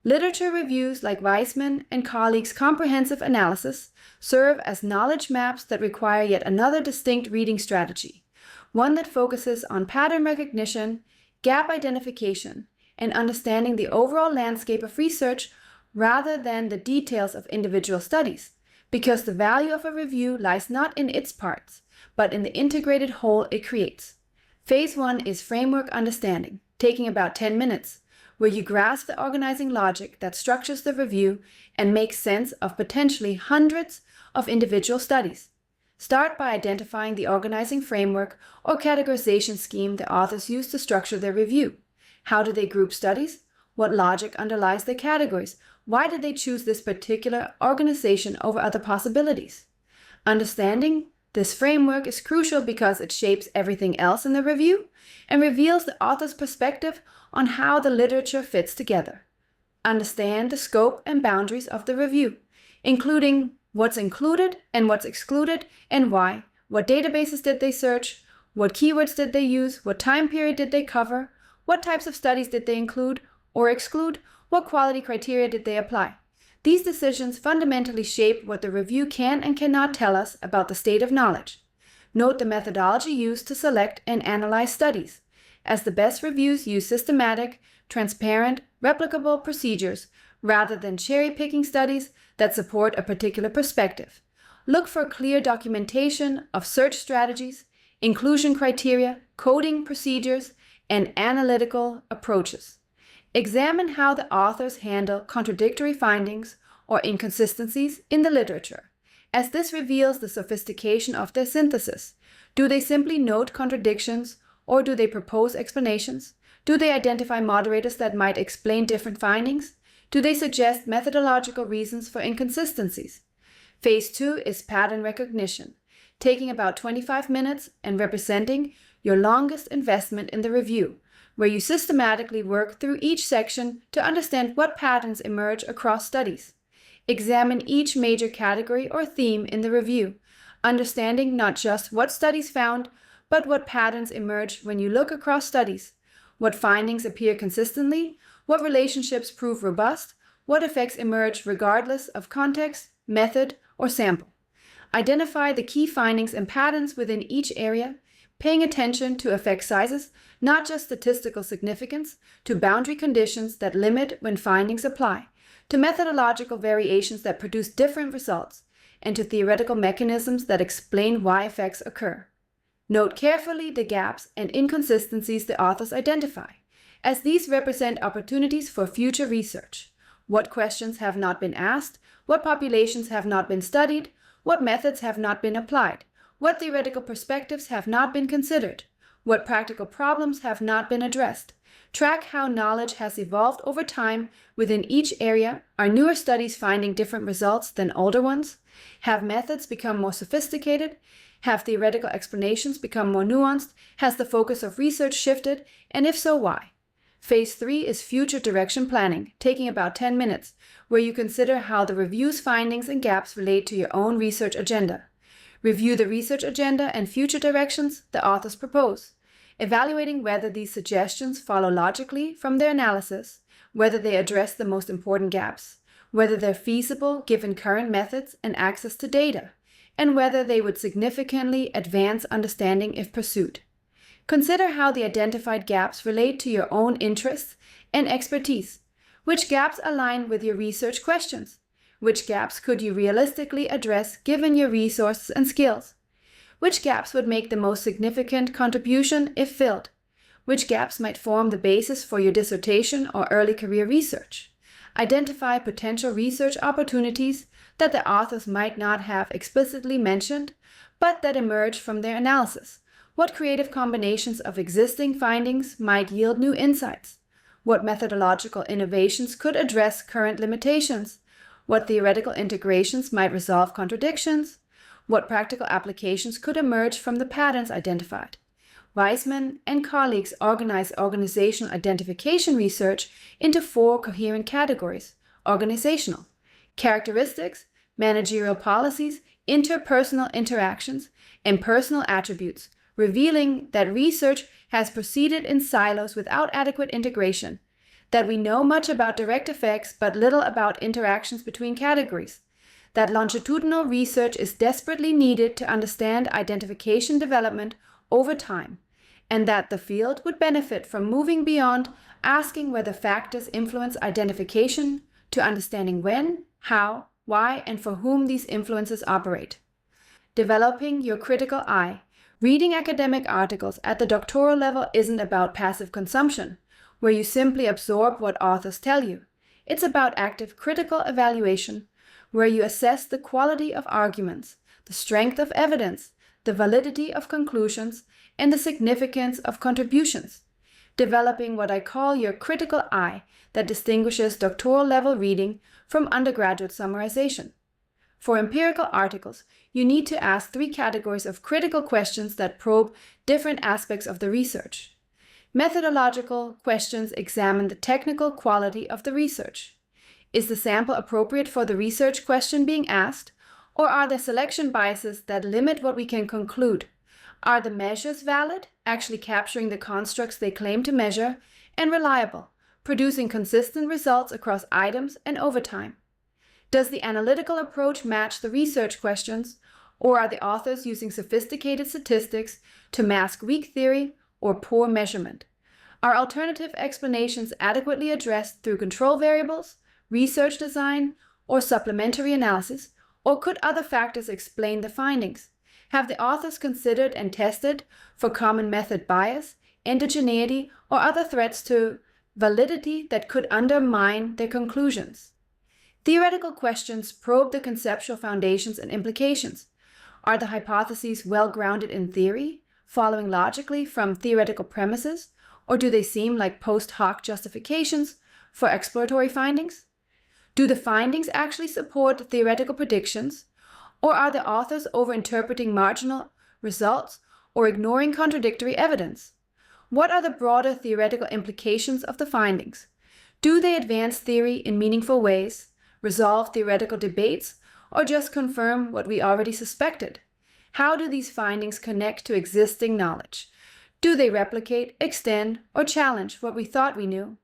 Literature reviews like Weisman and colleagues' comprehensive analysis serve as knowledge maps that require yet another distinct reading strategy, one that focuses on pattern recognition, gap identification, and understanding the overall landscape of research rather than the details of individual studies, because the value of a review lies not in its parts, but in the integrated whole it creates. Phase 1 is framework understanding, taking about 10 minutes, where you grasp the organizing logic that structures the review and makes sense of potentially hundreds of individual studies. Start by identifying the organizing framework or categorization scheme the authors use to structure their review. How do they group studies? What logic underlies their categories? Why did they choose this particular organization over other possibilities? Understanding this framework is crucial because it shapes everything else in the review and reveals the author's perspective on how the literature fits together. Understand the scope and boundaries of the review, including what's included and what's excluded and why. What databases did they search? What keywords did they use? What time period did they cover? What types of studies did they include or exclude? What quality criteria did they apply? These decisions fundamentally shape what the review can and cannot tell us about the state of knowledge. Note the methodology used to select and analyze studies, as the best reviews use systematic, transparent, replicable procedures rather than cherry-picking studies that support a particular perspective. Look for clear documentation of search strategies, inclusion criteria, coding procedures, and analytical approaches. Examine how the authors handle contradictory findings or inconsistencies in the literature, as this reveals the sophistication of their synthesis. Do they simply note contradictions, or do they propose explanations? Do they identify moderators that might explain different findings? Do they suggest methodological reasons for inconsistencies? Phase 2 is pattern recognition, taking about 25 minutes and representing your longest investment in the review, where you systematically work through each section to understand what patterns emerge across studies. Examine each major category or theme in the review, understanding not just what studies found, but what patterns emerge when you look across studies, what findings appear consistently, what relationships prove robust, what effects emerge regardless of context, method, or sample. Identify the key findings and patterns within each area, paying attention to effect sizes, not just statistical significance, to boundary conditions that limit when findings apply, to methodological variations that produce different results, and to theoretical mechanisms that explain why effects occur. Note carefully the gaps and inconsistencies the authors identify, as these represent opportunities for future research. What questions have not been asked? What populations have not been studied? What methods have not been applied? What theoretical perspectives have not been considered? What practical problems have not been addressed? Track how knowledge has evolved over time within each area. Are newer studies finding different results than older ones? Have methods become more sophisticated? Have theoretical explanations become more nuanced? Has the focus of research shifted? And if so, why? Phase 3 is future direction planning, taking about 10 minutes, where you consider how the review's findings and gaps relate to your own research agenda. Review the research agenda and future directions the authors propose, evaluating whether these suggestions follow logically from their analysis, whether they address the most important gaps, whether they're feasible given current methods and access to data, and whether they would significantly advance understanding if pursued. Consider how the identified gaps relate to your own interests and expertise. Which gaps align with your research questions? Which gaps could you realistically address given your resources and skills? Which gaps would make the most significant contribution if filled? Which gaps might form the basis for your dissertation or early career research? Identify potential research opportunities that the authors might not have explicitly mentioned, but that emerge from their analysis. What creative combinations of existing findings might yield new insights? What methodological innovations could address current limitations? What theoretical integrations might resolve contradictions? What practical applications could emerge from the patterns identified? Weisman and colleagues organize organizational identification research into 4 coherent categories: organizational, characteristics, managerial policies, interpersonal interactions, and personal attributes, revealing that research has proceeded in silos without adequate integration, that we know much about direct effects but little about interactions between categories, that longitudinal research is desperately needed to understand identification development over time, and that the field would benefit from moving beyond asking whether factors influence identification to understanding when, how, why, and for whom these influences operate. Developing your critical eye. Reading academic articles at the doctoral level isn't about passive consumption, where you simply absorb what authors tell you. It's about active critical evaluation, where you assess the quality of arguments, the strength of evidence, the validity of conclusions, and the significance of contributions. Developing what I call your critical eye that distinguishes doctoral level reading from undergraduate summarization. For empirical articles, you need to ask 3 categories of critical questions that probe different aspects of the research. Methodological questions examine the technical quality of the research. Is the sample appropriate for the research question being asked, or are there selection biases that limit what we can conclude? Are the measures valid, actually capturing the constructs they claim to measure, and reliable, producing consistent results across items and over time? Does the analytical approach match the research questions, or are the authors using sophisticated statistics to mask weak theory or poor measurement? Are alternative explanations adequately addressed through control variables, research design, or supplementary analysis, or could other factors explain the findings? Have the authors considered and tested for common method bias, endogeneity, or other threats to validity that could undermine their conclusions? Theoretical questions probe the conceptual foundations and implications. Are the hypotheses well grounded in theory, following logically from theoretical premises, or do they seem like post hoc justifications for exploratory findings? Do the findings actually support theoretical predictions, or are the authors overinterpreting marginal results or ignoring contradictory evidence? What are the broader theoretical implications of the findings? Do they advance theory in meaningful ways, resolve theoretical debates, or just confirm what we already suspected? How do these findings connect to existing knowledge? Do they replicate, extend, or challenge what we thought we knew?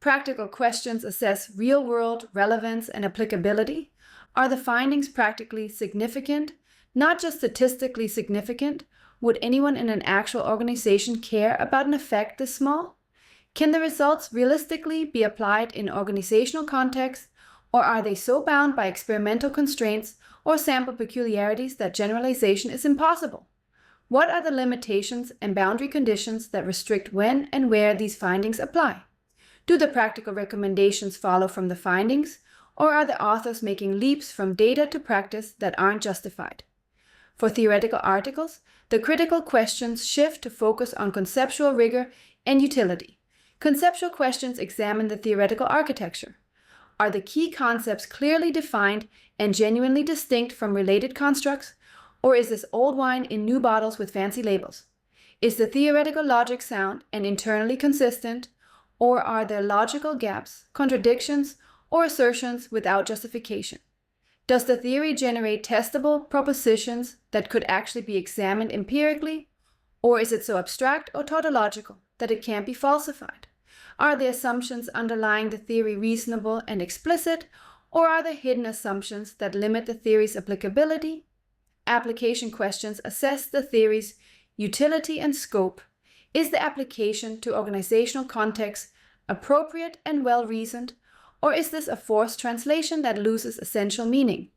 Practical questions assess real-world relevance and applicability. Are the findings practically significant, not just statistically significant? Would anyone in an actual organization care about an effect this small? Can the results realistically be applied in organizational context, or are they so bound by experimental constraints or sample peculiarities that generalization is impossible? What are the limitations and boundary conditions that restrict when and where these findings apply? Do the practical recommendations follow from the findings, or are the authors making leaps from data to practice that aren't justified? For theoretical articles, the critical questions shift to focus on conceptual rigor and utility. Conceptual questions examine the theoretical architecture. Are the key concepts clearly defined and genuinely distinct from related constructs, or is this old wine in new bottles with fancy labels? Is the theoretical logic sound and internally consistent, or are there logical gaps, contradictions, or assertions without justification? Does the theory generate testable propositions that could actually be examined empirically, or is it so abstract or tautological that it can't be falsified? Are the assumptions underlying the theory reasonable and explicit, or are there hidden assumptions that limit the theory's applicability? Application questions assess the theory's utility and scope. Is the application to organizational context appropriate and well-reasoned, or is this a forced translation that loses essential meaning?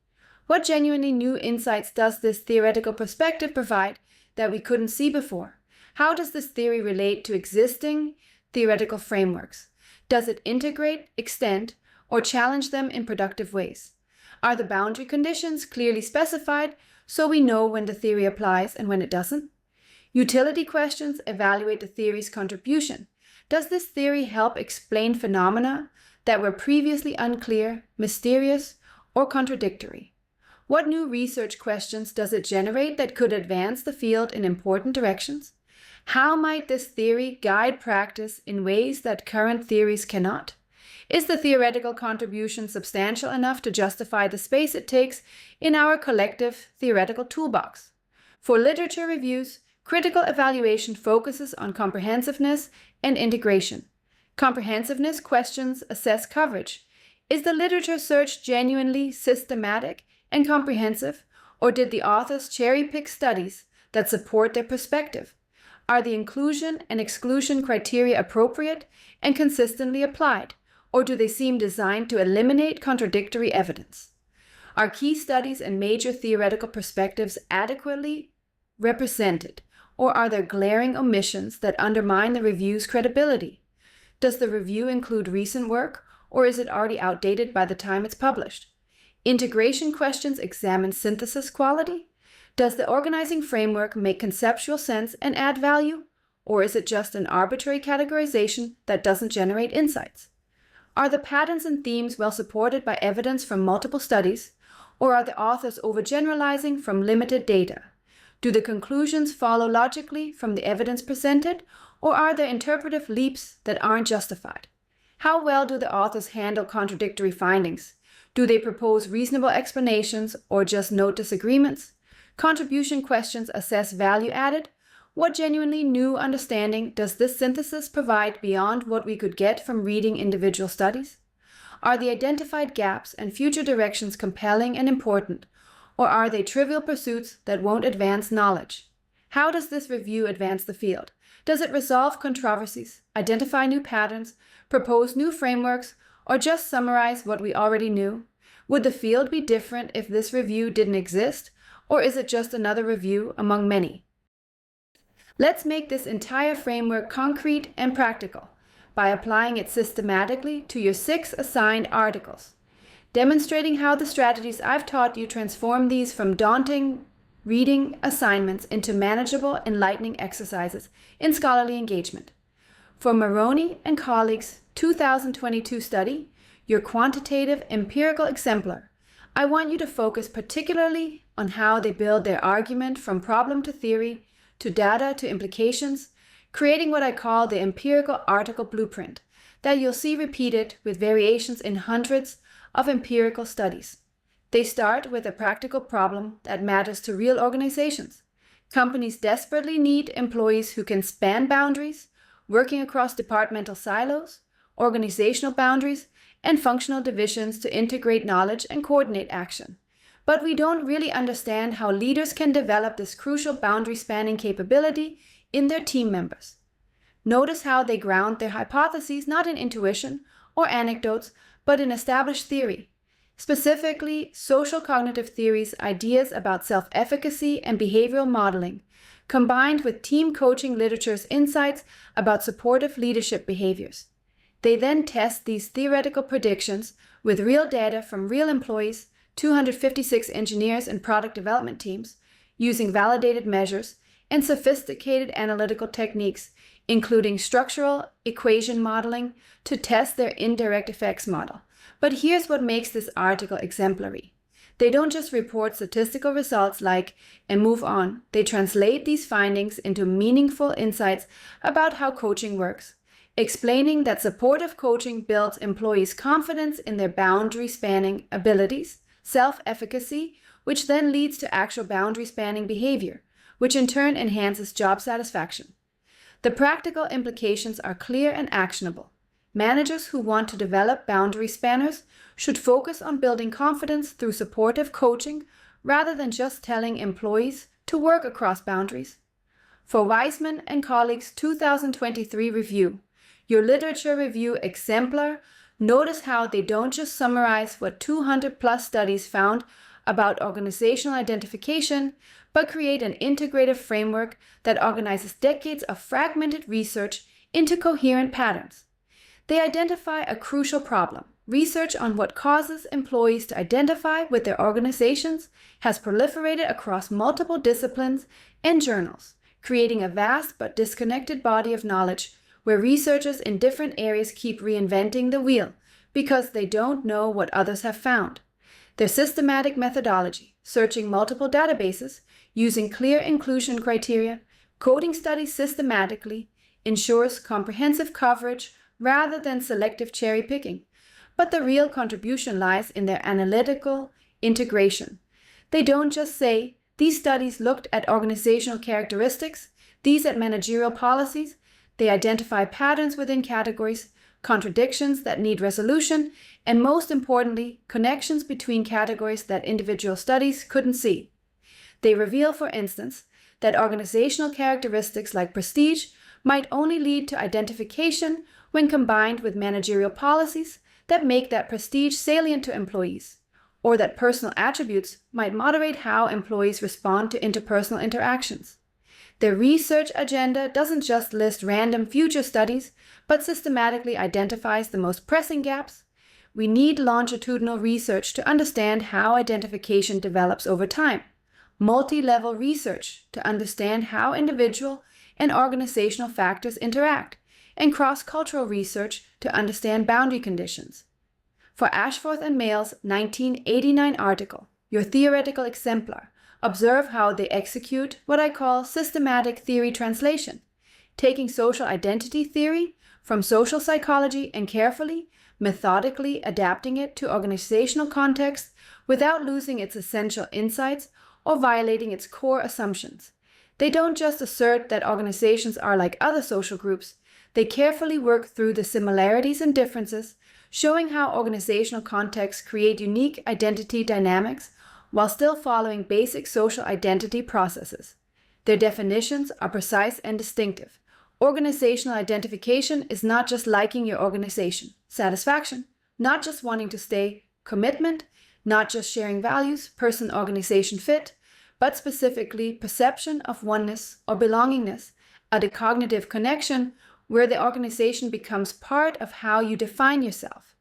What genuinely new insights does this theoretical perspective provide that we couldn't see before? How does this theory relate to existing theoretical frameworks? Does it integrate, extend, or challenge them in productive ways? Are the boundary conditions clearly specified so we know when the theory applies and when it doesn't? Utility questions evaluate the theory's contribution. Does this theory help explain phenomena that were previously unclear, mysterious, or contradictory? What new research questions does it generate that could advance the field in important directions? How might this theory guide practice in ways that current theories cannot? Is the theoretical contribution substantial enough to justify the space it takes in our collective theoretical toolbox? For literature reviews, critical evaluation focuses on comprehensiveness and integration. Comprehensiveness questions assess coverage. Is the literature search genuinely systematic and comprehensive, or did the authors cherry-pick studies that support their perspective? Are the inclusion and exclusion criteria appropriate and consistently applied, or do they seem designed to eliminate contradictory evidence? Are key studies and major theoretical perspectives adequately represented, or are there glaring omissions that undermine the review's credibility? Does the review include recent work, or is it already outdated by the time it's published? Integration questions examine synthesis quality. Does the organizing framework make conceptual sense and add value, or is it just an arbitrary categorization that doesn't generate insights? Are the patterns and themes well supported by evidence from multiple studies, or are the authors overgeneralizing from limited data? Do the conclusions follow logically from the evidence presented, or are there interpretive leaps that aren't justified? How well do the authors handle contradictory findings? Do they propose reasonable explanations or just note disagreements? Contribution questions assess value added. What genuinely new understanding does this synthesis provide beyond what we could get from reading individual studies? Are the identified gaps and future directions compelling and important, or are they trivial pursuits that won't advance knowledge? How does this review advance the field? Does it resolve controversies, identify new patterns, propose new frameworks, or just summarize what we already knew? Would the field be different if this review didn't exist, or is it just another review among many? Let's make this entire framework concrete and practical by applying it systematically to your 6 assigned articles, demonstrating how the strategies I've taught you transform these from daunting reading assignments into manageable, enlightening exercises in scholarly engagement. For Maroney and colleagues' 2022 study, your quantitative empirical exemplar, I want you to focus particularly on how they build their argument from problem to theory, to data to implications, creating what I call the empirical article blueprint that you'll see repeated with variations in hundreds of empirical studies. They start with a practical problem that matters to real organizations. Companies desperately need employees who can span boundaries, working across departmental silos, organizational boundaries, and functional divisions to integrate knowledge and coordinate action. But we don't really understand how leaders can develop this crucial boundary-spanning capability in their team members. Notice how they ground their hypotheses not in intuition or anecdotes, but in established theory. Specifically, social cognitive theory's ideas about self-efficacy and behavioral modeling, combined with team coaching literature's insights about supportive leadership behaviors. They then test these theoretical predictions with real data from real employees, 256 engineers and product development teams, using validated measures and sophisticated analytical techniques, including structural equation modeling, to test their indirect effects model. But here's what makes this article exemplary. They don't just report statistical results and move on. They translate these findings into meaningful insights about how coaching works, explaining that supportive coaching builds employees' confidence in their boundary-spanning abilities, self-efficacy, which then leads to actual boundary-spanning behavior, which in turn enhances job satisfaction. The practical implications are clear and actionable. Managers who want to develop boundary spanners should focus on building confidence through supportive coaching rather than just telling employees to work across boundaries. For Weisman and colleagues' 2023 review, your literature review exemplar, notice how they don't just summarize what 200+ studies found about organizational identification, but create an integrative framework that organizes decades of fragmented research into coherent patterns. They identify a crucial problem. Research on what causes employees to identify with their organizations has proliferated across multiple disciplines and journals, creating a vast but disconnected body of knowledge where researchers in different areas keep reinventing the wheel because they don't know what others have found. Their systematic methodology, searching multiple databases, using clear inclusion criteria, coding studies systematically, ensures comprehensive coverage rather than selective cherry picking. But the real contribution lies in their analytical integration. They don't just say, these studies looked at organizational characteristics, these at managerial policies. They identify patterns within categories, contradictions that need resolution, and most importantly, connections between categories that individual studies couldn't see. They reveal, for instance, that organizational characteristics like prestige might only lead to identification when combined with managerial policies that make that prestige salient to employees, or that personal attributes might moderate how employees respond to interpersonal interactions. Their research agenda doesn't just list random future studies, but systematically identifies the most pressing gaps. We need longitudinal research to understand how identification develops over time, multi-level research to understand how individual and organizational factors interact, and cross-cultural research to understand boundary conditions. For Ashforth and Mayall's 1989 article, Your Theoretical Exemplar, observe how they execute what I call systematic theory translation, taking social identity theory from social psychology and carefully, methodically adapting it to organizational context without losing its essential insights or violating its core assumptions. They don't just assert that organizations are like other social groups, they carefully work through the similarities and differences, showing how organizational contexts create unique identity dynamics while still following basic social identity processes. Their definitions are precise and distinctive. Organizational identification is not just liking your organization. Satisfaction, not just wanting to stay. Commitment, not just sharing values, person-organization fit, but specifically perception of oneness or belongingness, a cognitive connection where the organization becomes part of how you define yourself.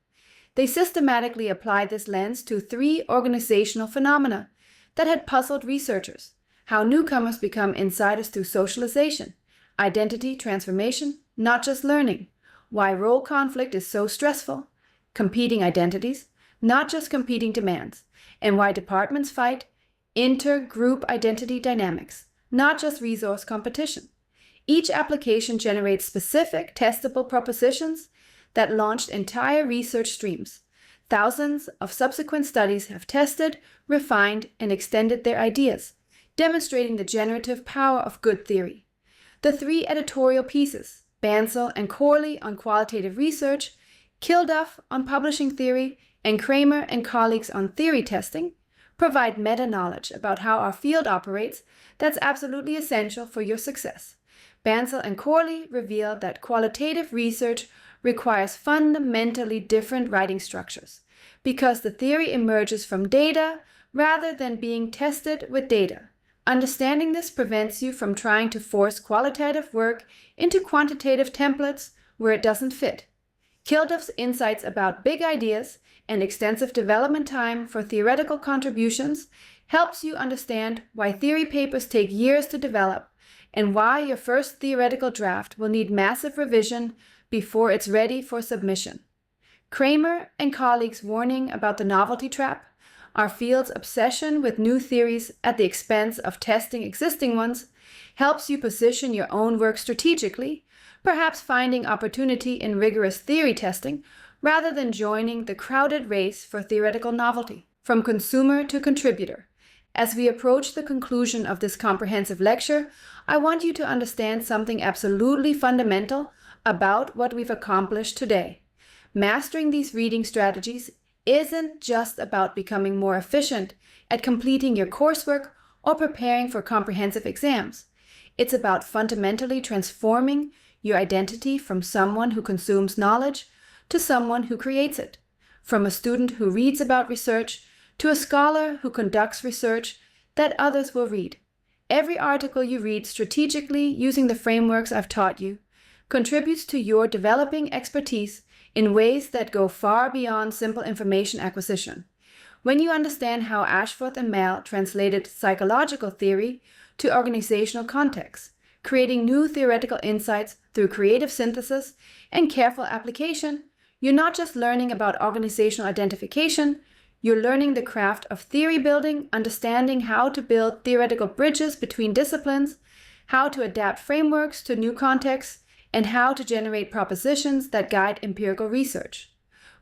They systematically apply this lens to 3 organizational phenomena that had puzzled researchers: how newcomers become insiders through socialization, identity transformation, not just learning, why role conflict is so stressful, competing identities, not just competing demands, and why departments fight inter-group identity dynamics, not just resource competition. Each application generates specific testable propositions that launched entire research streams. Thousands of subsequent studies have tested, refined, and extended their ideas, demonstrating the generative power of good theory. The 3 editorial pieces, Bansal and Corley on qualitative research, Kilduff on publishing theory, and Kramer and colleagues on theory testing, provide meta-knowledge about how our field operates that's absolutely essential for your success. Bansal and Corley reveal that qualitative research requires fundamentally different writing structures because the theory emerges from data rather than being tested with data. Understanding this prevents you from trying to force qualitative work into quantitative templates where it doesn't fit. Kilduff's insights about big ideas and extensive development time for theoretical contributions helps you understand why theory papers take years to develop and why your first theoretical draft will need massive revision before it's ready for submission. Kramer and colleagues' warning about the novelty trap, our field's obsession with new theories at the expense of testing existing ones, helps you position your own work strategically, perhaps finding opportunity in rigorous theory testing rather than joining the crowded race for theoretical novelty. From consumer to contributor. As we approach the conclusion of this comprehensive lecture, I want you to understand something absolutely fundamental about what we've accomplished today. Mastering these reading strategies isn't just about becoming more efficient at completing your coursework or preparing for comprehensive exams. It's about fundamentally transforming your identity from someone who consumes knowledge to someone who creates it, from a student who reads about research to a scholar who conducts research that others will read. Every article you read strategically using the frameworks I've taught you contributes to your developing expertise in ways that go far beyond simple information acquisition. When you understand how Ashforth and Mayall translated psychological theory to organizational contexts, creating new theoretical insights through creative synthesis and careful application, you're not just learning about organizational identification, you're learning the craft of theory building, understanding how to build theoretical bridges between disciplines, how to adapt frameworks to new contexts, and how to generate propositions that guide empirical research.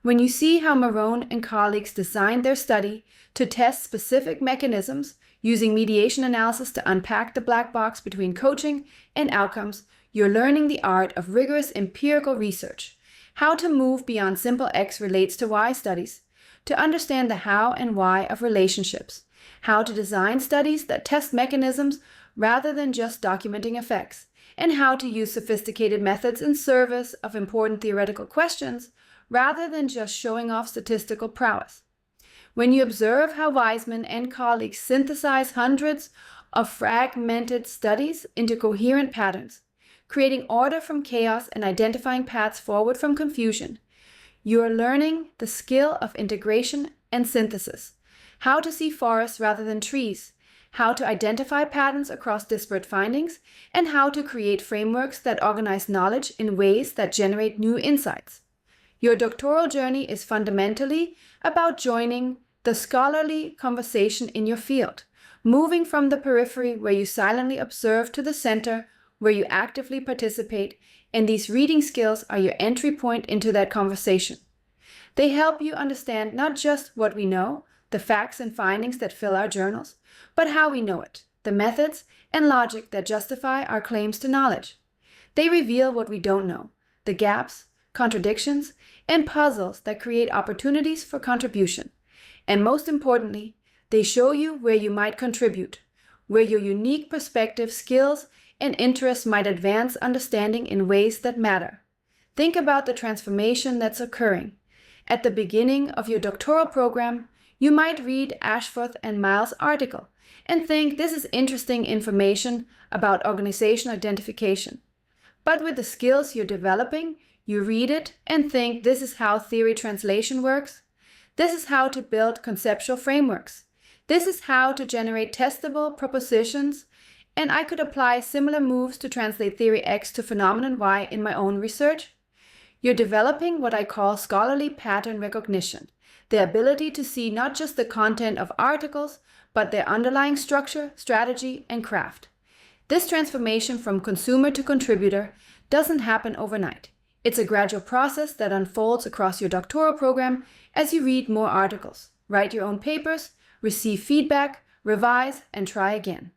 When you see how Marone and colleagues designed their study to test specific mechanisms using mediation analysis to unpack the black box between coaching and outcomes, you're learning the art of rigorous empirical research, how to move beyond simple X relates to Y studies, to understand the how and why of relationships, how to design studies that test mechanisms rather than just documenting effects, and how to use sophisticated methods in service of important theoretical questions rather than just showing off statistical prowess. When you observe how Wiseman and colleagues synthesize hundreds of fragmented studies into coherent patterns, creating order from chaos and identifying paths forward from confusion, you are learning the skill of integration and synthesis, how to see forests rather than trees, how to identify patterns across disparate findings, and how to create frameworks that organize knowledge in ways that generate new insights. Your doctoral journey is fundamentally about joining the scholarly conversation in your field, moving from the periphery where you silently observe to the center where you actively participate, and these reading skills are your entry point into that conversation. They help you understand not just what we know, the facts and findings that fill our journals, but how we know it, the methods and logic that justify our claims to knowledge. They reveal what we don't know, the gaps, contradictions, and puzzles that create opportunities for contribution. And most importantly, they show you where you might contribute, where your unique perspective, skills, and interests might advance understanding in ways that matter. Think about the transformation that's occurring. At the beginning of your doctoral program, you might read Ashforth and Miles' article and think this is interesting information about organizational identification. But with the skills you're developing, you read it and think this is how theory translation works. This is how to build conceptual frameworks. This is how to generate testable propositions, and I could apply similar moves to translate theory X to phenomenon Y in my own research. You're developing what I call scholarly pattern recognition, the ability to see not just the content of articles, but their underlying structure, strategy, and craft. This transformation from consumer to contributor doesn't happen overnight. It's a gradual process that unfolds across your doctoral program as you read more articles, write your own papers, receive feedback, revise, and try again.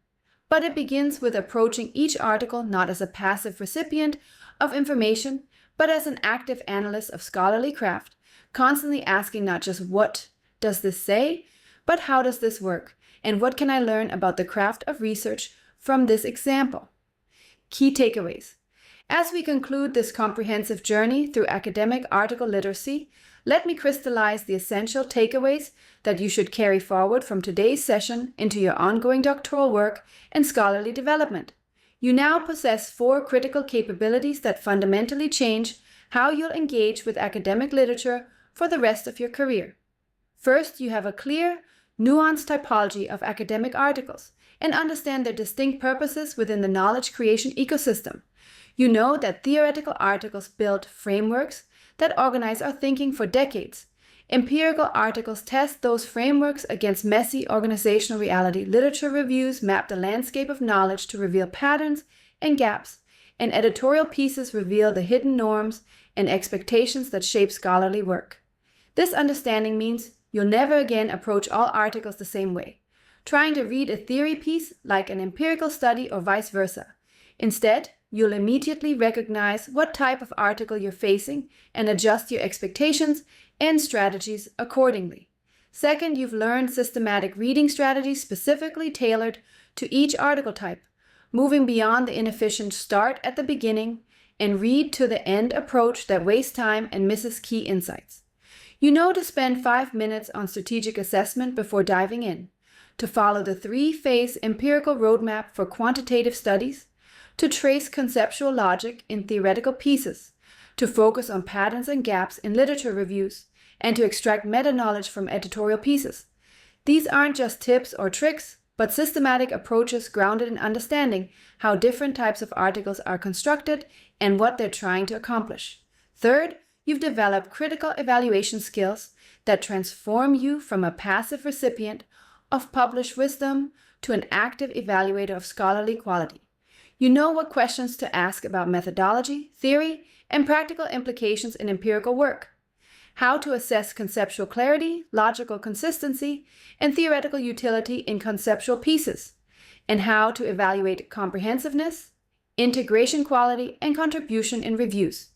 But it begins with approaching each article not as a passive recipient of information, but as an active analyst of scholarly craft, constantly asking not just what does this say, but how does this work, and what can I learn about the craft of research from this example? Key takeaways. As we conclude this comprehensive journey through academic article literacy, let me crystallize the essential takeaways that you should carry forward from today's session into your ongoing doctoral work and scholarly development. You now possess 4 critical capabilities that fundamentally change how you'll engage with academic literature for the rest of your career. First, you have a clear, nuanced typology of academic articles and understand their distinct purposes within the knowledge creation ecosystem. You know that theoretical articles build frameworks that organize our thinking for decades. Empirical articles test those frameworks against messy organizational reality. Literature reviews map the landscape of knowledge to reveal patterns and gaps, and editorial pieces reveal the hidden norms and expectations that shape scholarly work. This understanding means you'll never again approach all articles the same way, trying to read a theory piece like an empirical study or vice versa. Instead, you'll immediately recognize what type of article you're facing and adjust your expectations and strategies accordingly. Second, you've learned systematic reading strategies specifically tailored to each article type, moving beyond the inefficient start at the beginning and read to the end approach that wastes time and misses key insights. You know to spend 5 minutes on strategic assessment before diving in, to follow the 3-phase empirical roadmap for quantitative studies, to trace conceptual logic in theoretical pieces, to focus on patterns and gaps in literature reviews, and to extract meta-knowledge from editorial pieces. These aren't just tips or tricks, but systematic approaches grounded in understanding how different types of articles are constructed and what they're trying to accomplish. Third, you've developed critical evaluation skills that transform you from a passive recipient of published wisdom to an active evaluator of scholarly quality. You know what questions to ask about methodology, theory, and practical implications in empirical work, how to assess conceptual clarity, logical consistency, and theoretical utility in conceptual pieces, and how to evaluate comprehensiveness, integration quality, and contribution in reviews.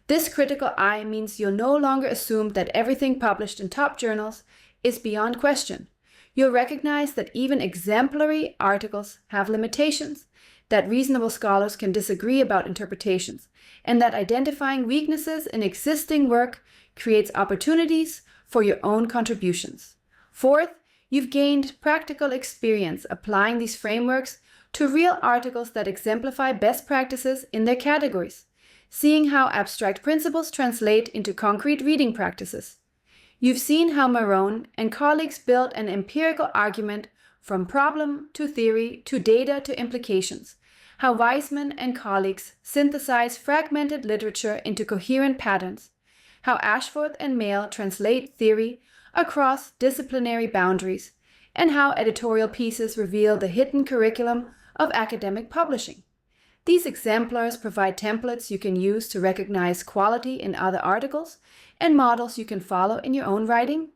This critical eye means you'll no longer assume that everything published in top journals is beyond question. You'll recognize that even exemplary articles have limitations, that reasonable scholars can disagree about interpretations, and that identifying weaknesses in existing work creates opportunities for your own contributions. Fourth, you've gained practical experience applying these frameworks to real articles that exemplify best practices in their categories, seeing how abstract principles translate into concrete reading practices. You've seen how Marone and colleagues built an empirical argument from problem to theory to data to implications, how Weisman and colleagues synthesize fragmented literature into coherent patterns, how Ashforth and Mail translate theory across disciplinary boundaries, and how editorial pieces reveal the hidden curriculum of academic publishing. These exemplars provide templates you can use to recognize quality in other articles and models you can follow in your own writing.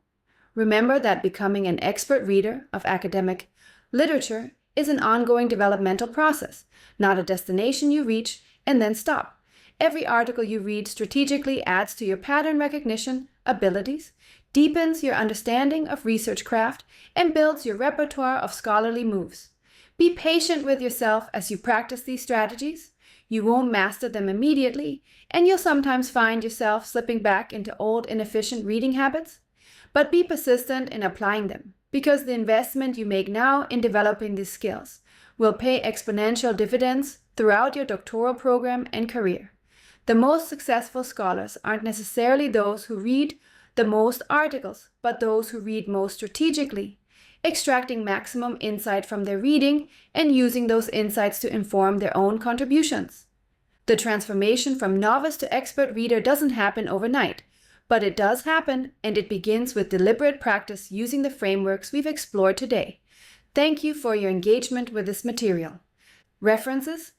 Remember that becoming an expert reader of academic literature is an ongoing developmental process, not a destination you reach and then stop. Every article you read strategically adds to your pattern recognition abilities, deepens your understanding of research craft, and builds your repertoire of scholarly moves. Be patient with yourself as you practice these strategies. You won't master them immediately, and you'll sometimes find yourself slipping back into old inefficient reading habits. But be persistent in applying them, because the investment you make now in developing these skills will pay exponential dividends throughout your doctoral program and career. The most successful scholars aren't necessarily those who read the most articles, but those who read most strategically, extracting maximum insight from their reading and using those insights to inform their own contributions. The transformation from novice to expert reader doesn't happen overnight, but it does happen, and it begins with deliberate practice using the frameworks we've explored today. Thank you for your engagement with this material. References